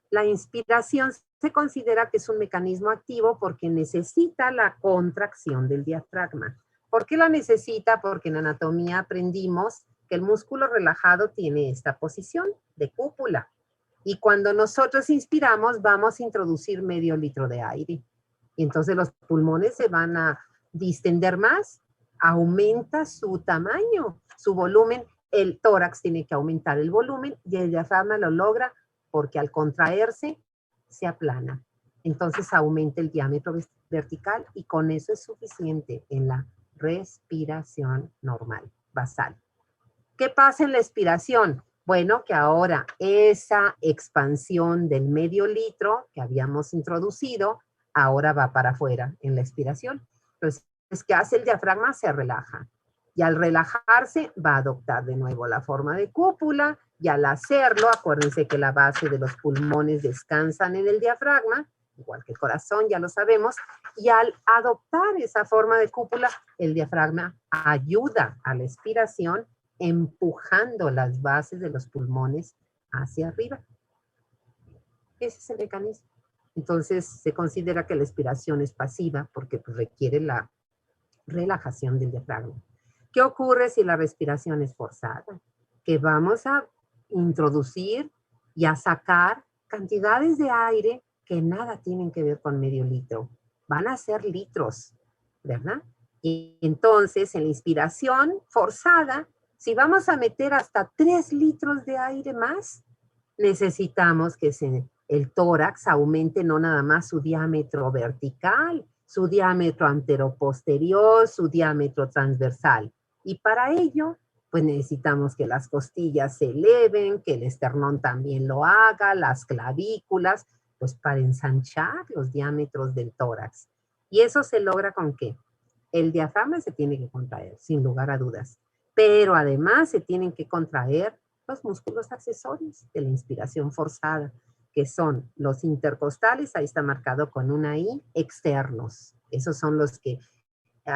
La inspiración se considera que es un mecanismo activo porque necesita la contracción del diafragma. ¿Por qué la necesita? Porque en anatomía aprendimos que el músculo relajado tiene esta posición de cúpula. Y cuando nosotros inspiramos, vamos a introducir medio litro de aire. Y entonces los pulmones se van a distender más, aumenta su tamaño, su volumen. El tórax tiene que aumentar el volumen y el diafragma lo logra porque al contraerse se aplana. Entonces aumenta el diámetro vertical y con eso es suficiente en la respiración normal, basal. ¿Qué pasa en la expiración? Bueno, que ahora esa expansión del medio litro que habíamos introducido, ahora va para afuera en la expiración. Entonces, ¿qué hace el diafragma? Se relaja. Y al relajarse va a adoptar de nuevo la forma de cúpula y al hacerlo, acuérdense que la base de los pulmones descansan en el diafragma igual que el corazón, ya lo sabemos, y al adoptar esa forma de cúpula, el diafragma ayuda a la expiración empujando las bases de los pulmones hacia arriba. Ese es el mecanismo. Entonces se considera que la expiración es pasiva porque pues, requiere la relajación del diafragma. ¿Qué ocurre si la respiración es forzada? Que vamos a introducir y a sacar cantidades de aire que nada tienen que ver con medio litro. Van a ser litros, ¿verdad? Y entonces en la inspiración forzada, si vamos a meter hasta 3 litros de aire más, necesitamos que el tórax aumente no nada más su diámetro vertical, su diámetro anteroposterior, su diámetro transversal. Y para ello, pues necesitamos que las costillas se eleven, que el esternón también lo haga, las clavículas, pues para ensanchar los diámetros del tórax. ¿Y eso se logra con qué? El diafragma se tiene que contraer, sin lugar a dudas. Pero además se tienen que contraer los músculos accesorios de la inspiración forzada, que son los intercostales, ahí está marcado con una I, externos. Esos son los que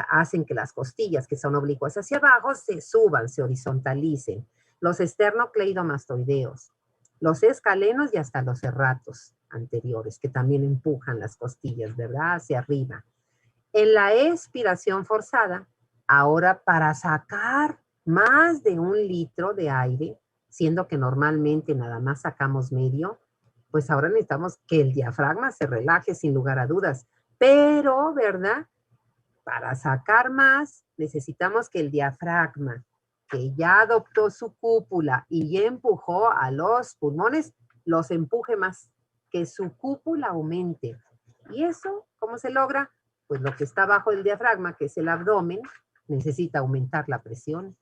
hacen que las costillas, que son oblicuas hacia abajo, se suban, se horizontalicen. Los esternocleidomastoideos, los escalenos y hasta los serratos anteriores, que también empujan las costillas, ¿verdad? Hacia arriba. En la expiración forzada, ahora para sacar más de 1 litro de aire, siendo que normalmente nada más sacamos medio, pues ahora necesitamos que el diafragma se relaje sin lugar a dudas. Pero, ¿verdad? Para sacar más, necesitamos que el diafragma, que ya adoptó su cúpula y ya empujó a los pulmones, los empuje más, que su cúpula aumente. ¿Y eso cómo se logra? Pues lo que está abajo del diafragma, que es el abdomen, necesita aumentar la presión.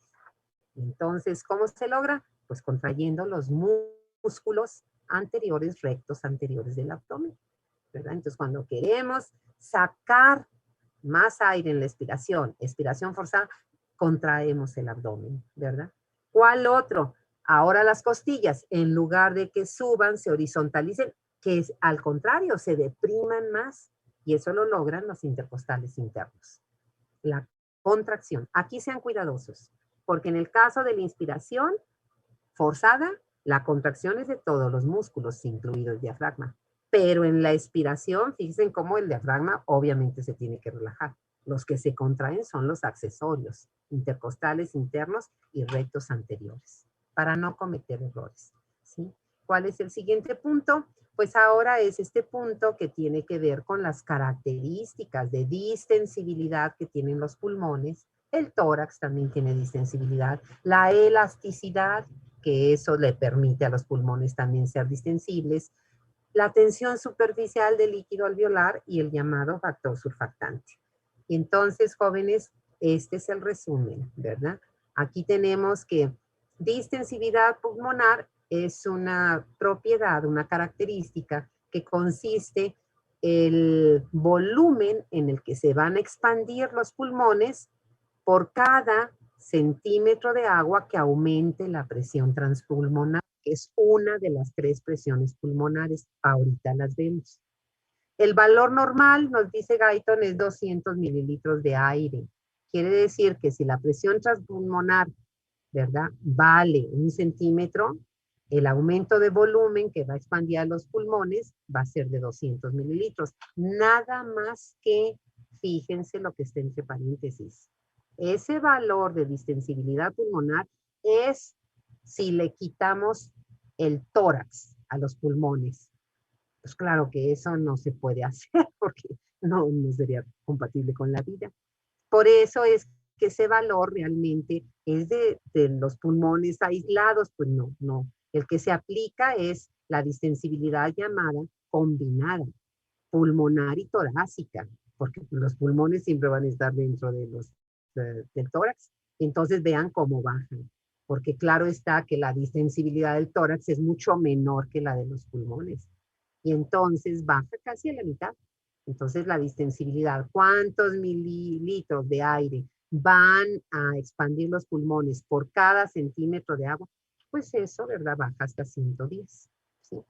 Entonces, ¿cómo se logra? Pues contrayendo los músculos anteriores, rectos anteriores del abdomen, ¿verdad? Entonces, cuando queremos sacar más aire en la expiración forzada, contraemos el abdomen, ¿verdad? ¿Cuál otro? Ahora las costillas, en lugar de que suban, se horizontalicen, que es, al contrario, se depriman más, y eso lo logran los intercostales internos. La contracción. Aquí sean cuidadosos, porque en el caso de la inspiración forzada, la contracción es de todos los músculos, incluido el diafragma. Pero en la expiración, fíjense cómo el diafragma obviamente se tiene que relajar. Los que se contraen son los accesorios, intercostales internos y rectos anteriores, para no cometer errores, ¿sí? ¿Cuál es el siguiente punto? Pues ahora es este punto que tiene que ver con las características de distensibilidad que tienen los pulmones. El tórax también tiene distensibilidad. La elasticidad, que eso le permite a los pulmones también ser distensibles. La tensión superficial del líquido alveolar y el llamado factor surfactante. Y entonces, jóvenes, este es el resumen, ¿verdad? Aquí tenemos que distensibilidad pulmonar es una propiedad, una característica que consiste el volumen en el que se van a expandir los pulmones por cada centímetro de agua que aumente la presión transpulmonar, que es una de las 3 presiones pulmonares. Ahorita las vemos. El valor normal, nos dice Guyton, es 200 mililitros de aire. Quiere decir que si la presión transpulmonar, ¿verdad?, vale 1 centímetro, el aumento de volumen que va a expandir a los pulmones va a ser de 200 mililitros. Nada más que, fíjense lo que está entre paréntesis. Ese valor de distensibilidad pulmonar es si le quitamos el tórax a los pulmones. Pues claro que eso no se puede hacer porque no sería compatible con la vida. Por eso es que ese valor realmente es de los pulmones aislados, pues no. El que se aplica es la distensibilidad llamada combinada, pulmonar y torácica, porque los pulmones siempre van a estar dentro de del tórax. Entonces vean cómo bajan, porque claro está que la distensibilidad del tórax es mucho menor que la de los pulmones. Y entonces baja casi a la mitad. Entonces la distensibilidad, ¿cuántos mililitros de aire van a expandir los pulmones por cada centímetro de agua? Pues eso, ¿verdad? Baja hasta 110. ¿Sí?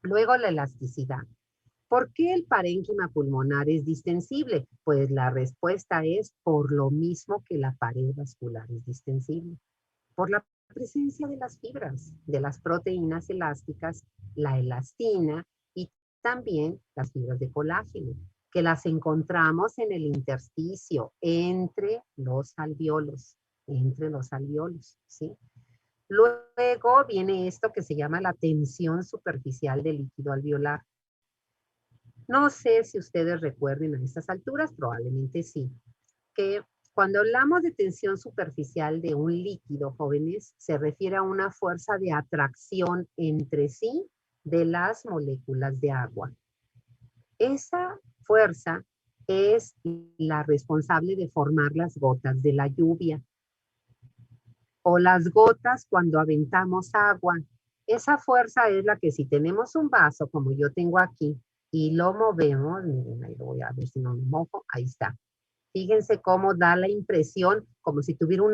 Luego la elasticidad. ¿Por qué el parénquima pulmonar es distensible? Pues la respuesta es por lo mismo que la pared vascular es distensible. Por la presencia de las fibras, de las proteínas elásticas, la elastina y también las fibras de colágeno, que las encontramos en el intersticio entre los alvéolos, ¿sí? Luego viene esto que se llama la tensión superficial del líquido alveolar. No sé si ustedes recuerden a estas alturas, probablemente sí, que cuando hablamos de tensión superficial de un líquido, jóvenes, se refiere a una fuerza de atracción entre sí de las moléculas de agua. Esa fuerza es la responsable de formar las gotas de la lluvia o las gotas cuando aventamos agua. Esa fuerza es la que si tenemos un vaso como yo tengo aquí y lo movemos, miren, ahí lo voy a ver si no me mojo, ahí está. Fíjense cómo da la impresión como si tuviera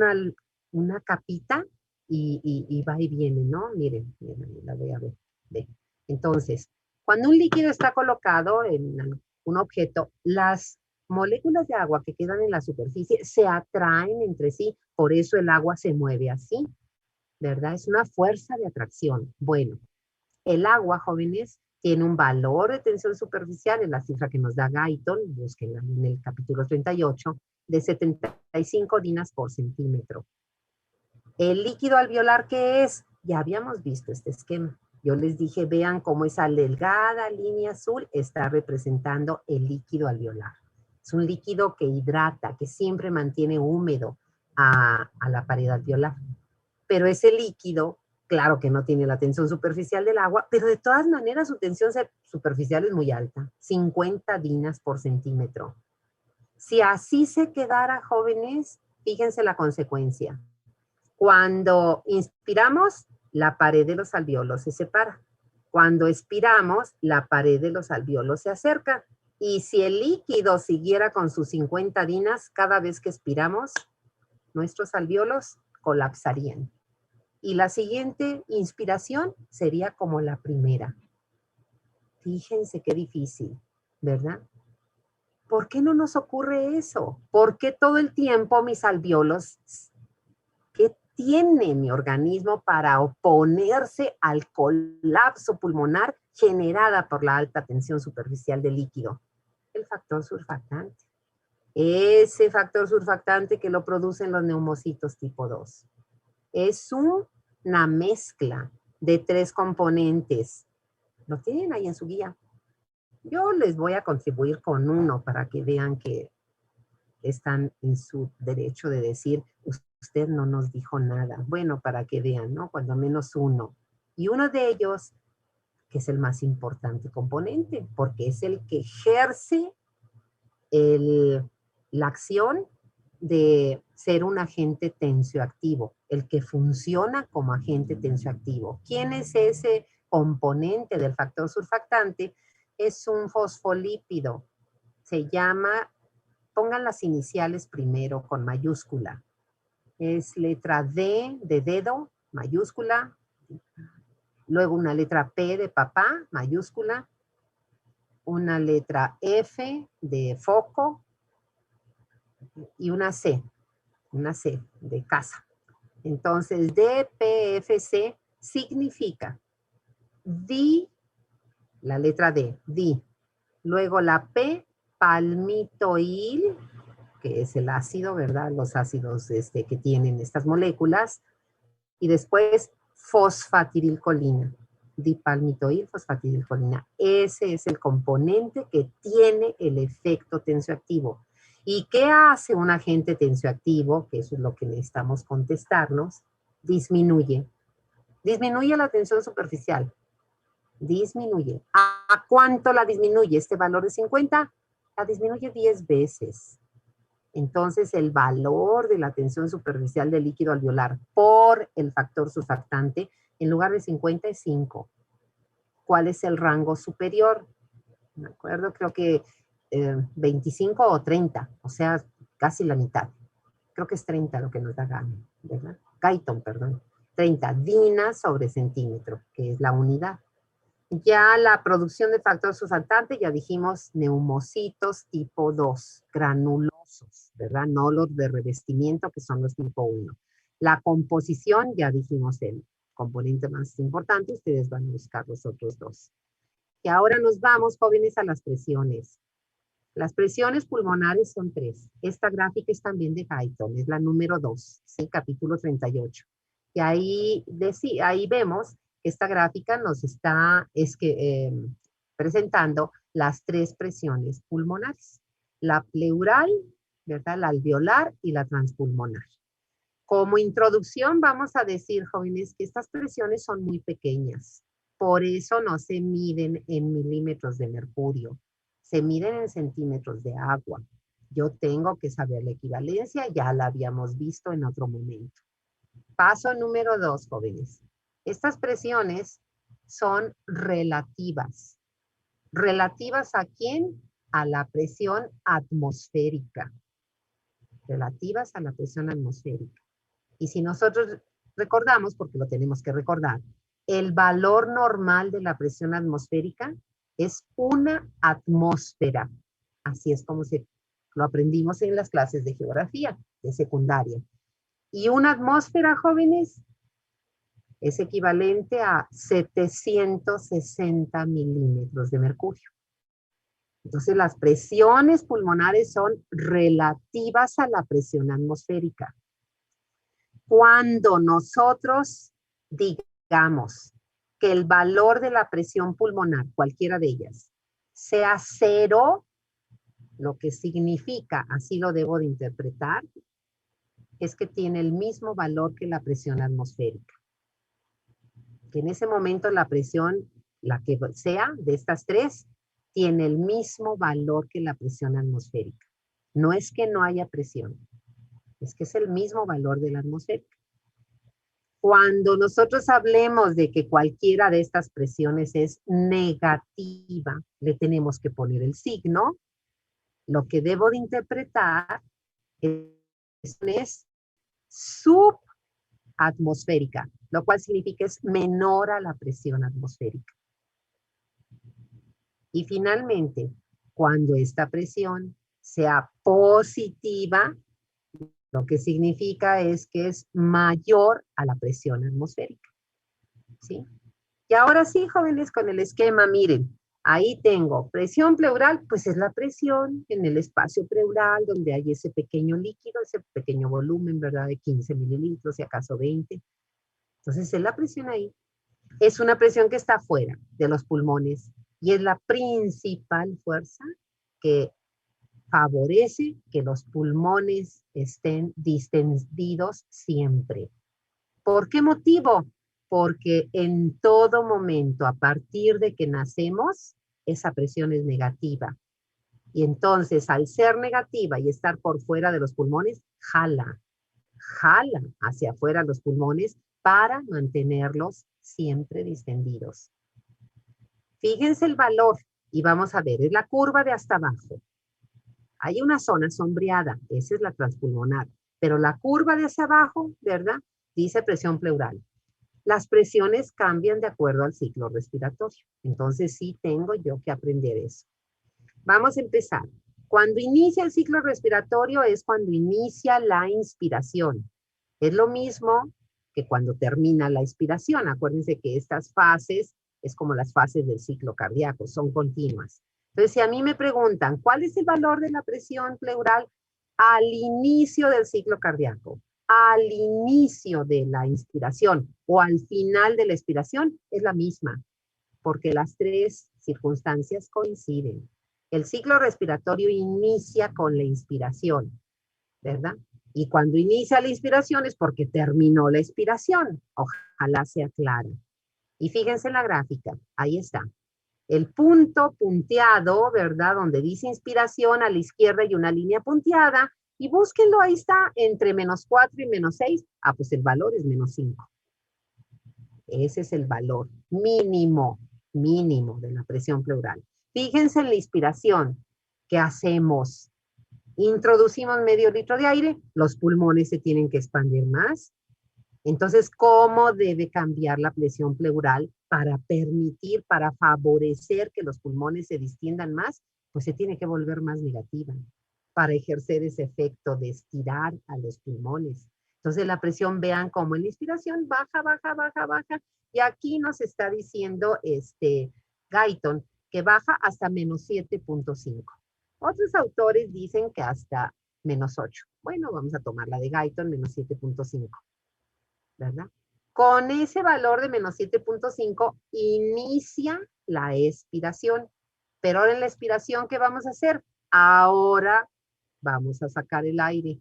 una capita y va y viene, ¿no? Miren, la voy a ver. Ve. Entonces, cuando un líquido está colocado en un objeto, las moléculas de agua que quedan en la superficie se atraen entre sí, por eso el agua se mueve así, ¿verdad? Es una fuerza de atracción. Bueno, el agua, jóvenes, tiene un valor de tensión superficial, en la cifra que nos da Guyton, búsquenla en el capítulo 38, de 75 dinas por centímetro. El líquido alveolar, ¿qué es? Ya habíamos visto este esquema. Yo les dije, vean cómo esa delgada línea azul está representando el líquido alveolar. Es un líquido que hidrata, que siempre mantiene húmedo a la pared alveolar. Pero ese líquido, claro que no tiene la tensión superficial del agua, pero de todas maneras su tensión superficial es muy alta, 50 dinas por centímetro. Si así se quedara, jóvenes, fíjense la consecuencia. Cuando inspiramos, la pared de los alvéolos se separa. Cuando expiramos, la pared de los alvéolos se acerca. Y si el líquido siguiera con sus 50 dinas, cada vez que expiramos, nuestros alvéolos colapsarían. Y la siguiente inspiración sería como la primera. Fíjense qué difícil, ¿verdad? ¿Por qué no nos ocurre eso? ¿Por qué todo el tiempo mis alvéolos, qué tiene mi organismo para oponerse al colapso pulmonar generada por la alta tensión superficial del líquido? El factor surfactante. Ese factor surfactante que lo producen los neumocitos tipo 2. Es una mezcla de 3 componentes. Lo tienen ahí en su guía. Yo les voy a contribuir con uno para que vean que están en su derecho de decir, usted no nos dijo nada. Bueno, para que vean, ¿no? Cuando menos uno. Y uno de ellos, que es el más importante componente, porque es el que ejerce la acción de ser un agente tensioactivo, el que funciona como agente tensioactivo. ¿Quién es ese componente del factor surfactante? Es un fosfolípido. Se llama, pongan las iniciales primero con mayúscula. Es letra D de dedo, mayúscula. Luego una letra P de papá, mayúscula. Una letra F de foco. Y una C de casa. Entonces, DPFC significa la letra D, luego la P, palmitoil, que es el ácido, ¿verdad? Los ácidos que tienen estas moléculas, y después fosfatidilcolina, dipalmitoil, fosfatidilcolina. Ese es el componente que tiene el efecto tensioactivo. ¿Y qué hace un agente tensioactivo? Que eso es lo que necesitamos contestarnos. Disminuye. Disminuye la tensión superficial. Disminuye. ¿A cuánto la disminuye? Este valor de 50, la disminuye 10 veces. Entonces, el valor de la tensión superficial del líquido alveolar por el factor surfactante, en lugar de 50 es 5. ¿Cuál es el rango superior? ¿De acuerdo? Creo que 25 o 30, o sea, casi la mitad. Creo que es 30 lo que nos da Guyton, perdón. 30 dinas sobre centímetro, que es la unidad. Ya la producción de factor surfactante, ya dijimos neumocitos tipo 2, granulosos, ¿verdad? No los de revestimiento, que son los tipo 1. La composición, ya dijimos el componente más importante, ustedes van a buscar los otros dos. Y ahora nos vamos, jóvenes, a las presiones. Las presiones pulmonares son 3. Esta gráfica es también de Guyton, es la número 2, ¿sí? Capítulo 38. Y ahí vemos que esta gráfica nos está presentando las 3 presiones pulmonares. La pleural, ¿verdad? La alveolar y la transpulmonar. Como introducción vamos a decir, jóvenes, que estas presiones son muy pequeñas. Por eso no se miden en milímetros de mercurio. Se miden en centímetros de agua. Yo tengo que saber la equivalencia, ya la habíamos visto en otro momento. Paso número 2, jóvenes. Estas presiones son relativas. ¿Relativas a quién? A la presión atmosférica. Relativas a la presión atmosférica. Y si nosotros recordamos, porque lo tenemos que recordar, el valor normal de la presión atmosférica es 1 atmósfera. Así es como lo aprendimos en las clases de geografía de secundaria. Y 1 atmósfera, jóvenes, es equivalente a 760 milímetros de mercurio. Entonces, las presiones pulmonares son relativas a la presión atmosférica. Cuando nosotros digamos que el valor de la presión pulmonar, cualquiera de ellas, sea 0, lo que significa, así lo debo de interpretar, es que tiene el mismo valor que la presión atmosférica. Que en ese momento la presión, la que sea de estas 3, tiene el mismo valor que la presión atmosférica. No es que no haya presión, es que es el mismo valor de la atmosférica. Cuando nosotros hablemos de que cualquiera de estas presiones es negativa, le tenemos que poner el signo. Lo que debo de interpretar es subatmosférica, lo cual significa es menor a la presión atmosférica. Y finalmente, cuando esta presión sea positiva, lo que significa es que es mayor a la presión atmosférica. ¿Sí? Y ahora sí, jóvenes, con el esquema, miren, ahí tengo presión pleural, pues es la presión en el espacio pleural donde hay ese pequeño líquido, ese pequeño volumen, ¿verdad? De 15 mililitros, si acaso 20. Entonces es la presión ahí. Es una presión que está fuera de los pulmones y es la principal fuerza que favorece que los pulmones estén distendidos siempre. ¿Por qué motivo? Porque en todo momento, a partir de que nacemos, esa presión es negativa. Y entonces, al ser negativa y estar por fuera de los pulmones, jala hacia afuera los pulmones para mantenerlos siempre distendidos. Fíjense el valor y vamos a ver, es la curva de hasta abajo. Hay una zona sombreada, esa es la transpulmonar, pero la curva de hacia abajo, ¿verdad? Dice presión pleural. Las presiones cambian de acuerdo al ciclo respiratorio. Entonces sí tengo yo que aprender eso. Vamos a empezar. Cuando inicia el ciclo respiratorio es cuando inicia la inspiración. Es lo mismo que cuando termina la expiración. Acuérdense que estas fases es como las fases del ciclo cardíaco, son continuas. Entonces, si a mí me preguntan, ¿cuál es el valor de la presión pleural al inicio del ciclo cardíaco? Al inicio de la inspiración o al final de la expiración, es la misma, porque las 3 circunstancias coinciden. El ciclo respiratorio inicia con la inspiración, ¿verdad? Y cuando inicia la inspiración es porque terminó la expiración. Ojalá sea clara. Y fíjense en la gráfica, ahí está. El punto punteado, ¿verdad? Donde dice inspiración a la izquierda y una línea punteada. Y búsquenlo, ahí está, entre -4 y -6. Ah, pues el valor es -5. Ese es el valor mínimo de la presión pleural. Fíjense en la inspiración. ¿Qué hacemos? Introducimos medio litro de aire, los pulmones se tienen que expandir más. Entonces, ¿cómo debe cambiar la presión pleural para permitir, para favorecer que los pulmones se distiendan más? Pues se tiene que volver más negativa para ejercer ese efecto de estirar a los pulmones. Entonces la presión, vean como en la inspiración baja, baja, baja, baja. Y aquí nos está diciendo Guyton que baja hasta menos 7.5. Otros autores dicen que hasta menos 8. Bueno, vamos a tomar la de Guyton, menos 7.5. ¿Verdad? Con ese valor de menos 7.5 inicia la expiración. Pero ahora en la expiración, ¿qué vamos a hacer? Ahora vamos a sacar el aire.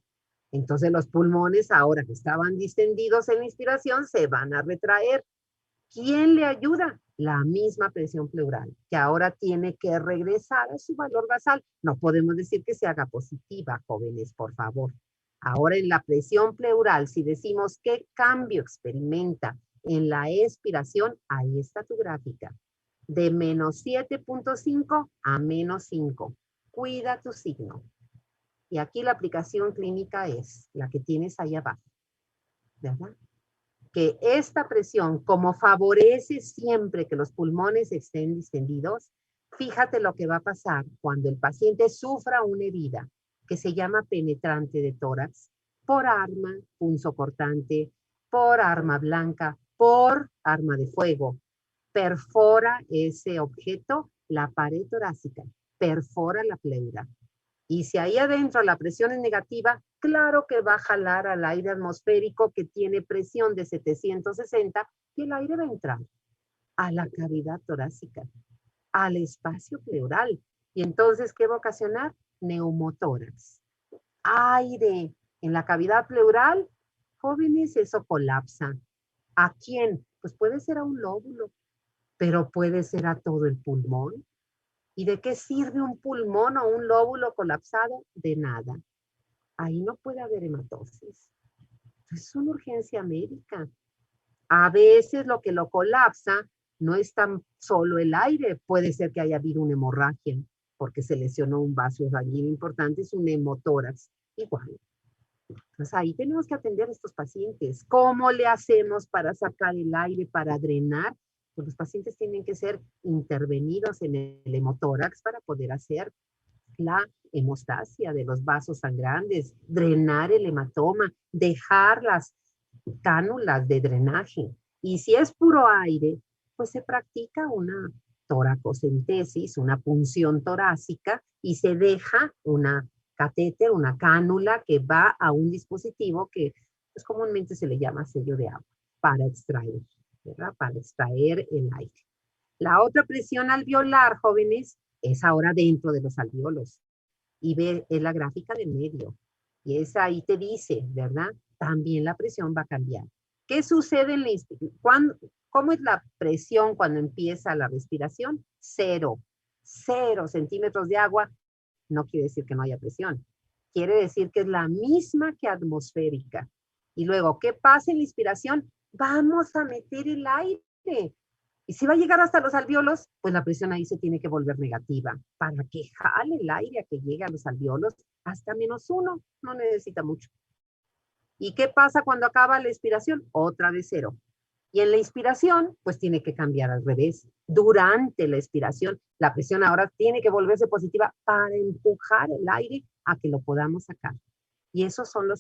Entonces los pulmones, ahora que estaban distendidos en la inspiración, se van a retraer. ¿Quién le ayuda? La misma presión pleural, que ahora tiene que regresar a su valor basal. No podemos decir que se haga positiva, jóvenes, por favor. Ahora en la presión pleural, si decimos qué cambio experimenta en la expiración, ahí está tu gráfica. De menos 7.5 a menos 5. Cuida tu signo. Y aquí la aplicación clínica es la que tienes ahí abajo, ¿verdad? Que esta presión, como favorece siempre que los pulmones estén distendidos, fíjate lo que va a pasar cuando el paciente sufra una herida que se llama penetrante de tórax, por arma punzocortante, por arma blanca, por arma de fuego. Perfora ese objeto la pared torácica, perfora la pleura. Y si ahí adentro la presión es negativa, claro que va a jalar al aire atmosférico que tiene presión de 760 y el aire va a entrar a la cavidad torácica, al espacio pleural. Y entonces, ¿qué va a ocasionar? Neumotórax. Aire en la cavidad pleural, jóvenes, eso colapsa. ¿A quién? Pues puede ser a un lóbulo, pero puede ser a todo el pulmón. ¿Y de qué sirve un pulmón o un lóbulo colapsado? De nada. Ahí no puede haber hematosis. Es una urgencia médica. A veces lo que lo colapsa no es tan solo el aire. Puede ser que haya habido una hemorragia porque se lesionó un vaso sanguíneo importante. Es un hemotórax. Igual. Entonces ahí tenemos que atender a estos pacientes. ¿Cómo le hacemos para sacar el aire, para drenar? Pues los pacientes tienen que ser intervenidos en el hemotórax para poder hacer la hemostasia de los vasos sangrantes, drenar el hematoma, dejar las cánulas de drenaje. Y si es puro aire, pues se practica una toracocentesis, una punción torácica, y se deja una catéter, una cánula que va a un dispositivo que pues, comúnmente se le llama sello de agua para extraer, ¿verdad? Para extraer el aire. La otra presión alveolar, jóvenes, es ahora dentro de los alveolos. Y ve, es la gráfica del medio. Y esa ahí te dice, ¿verdad? También la presión va a cambiar. ¿Qué sucede en la inspiración? ¿Cómo es la presión cuando empieza la respiración? 0. 0 centímetros de agua no quiere decir que no haya presión. Quiere decir que es la misma que atmosférica. Y luego, ¿qué pasa en la inspiración? Vamos a meter el aire. Y si va a llegar hasta los alveolos, pues la presión ahí se tiene que volver negativa para que jale el aire a que llegue a los alveolos hasta -1. No necesita mucho. ¿Y qué pasa cuando acaba la expiración? Otra vez 0. Y en la inspiración, pues tiene que cambiar al revés. Durante la expiración, la presión ahora tiene que volverse positiva para empujar el aire a que lo podamos sacar. Y esos son los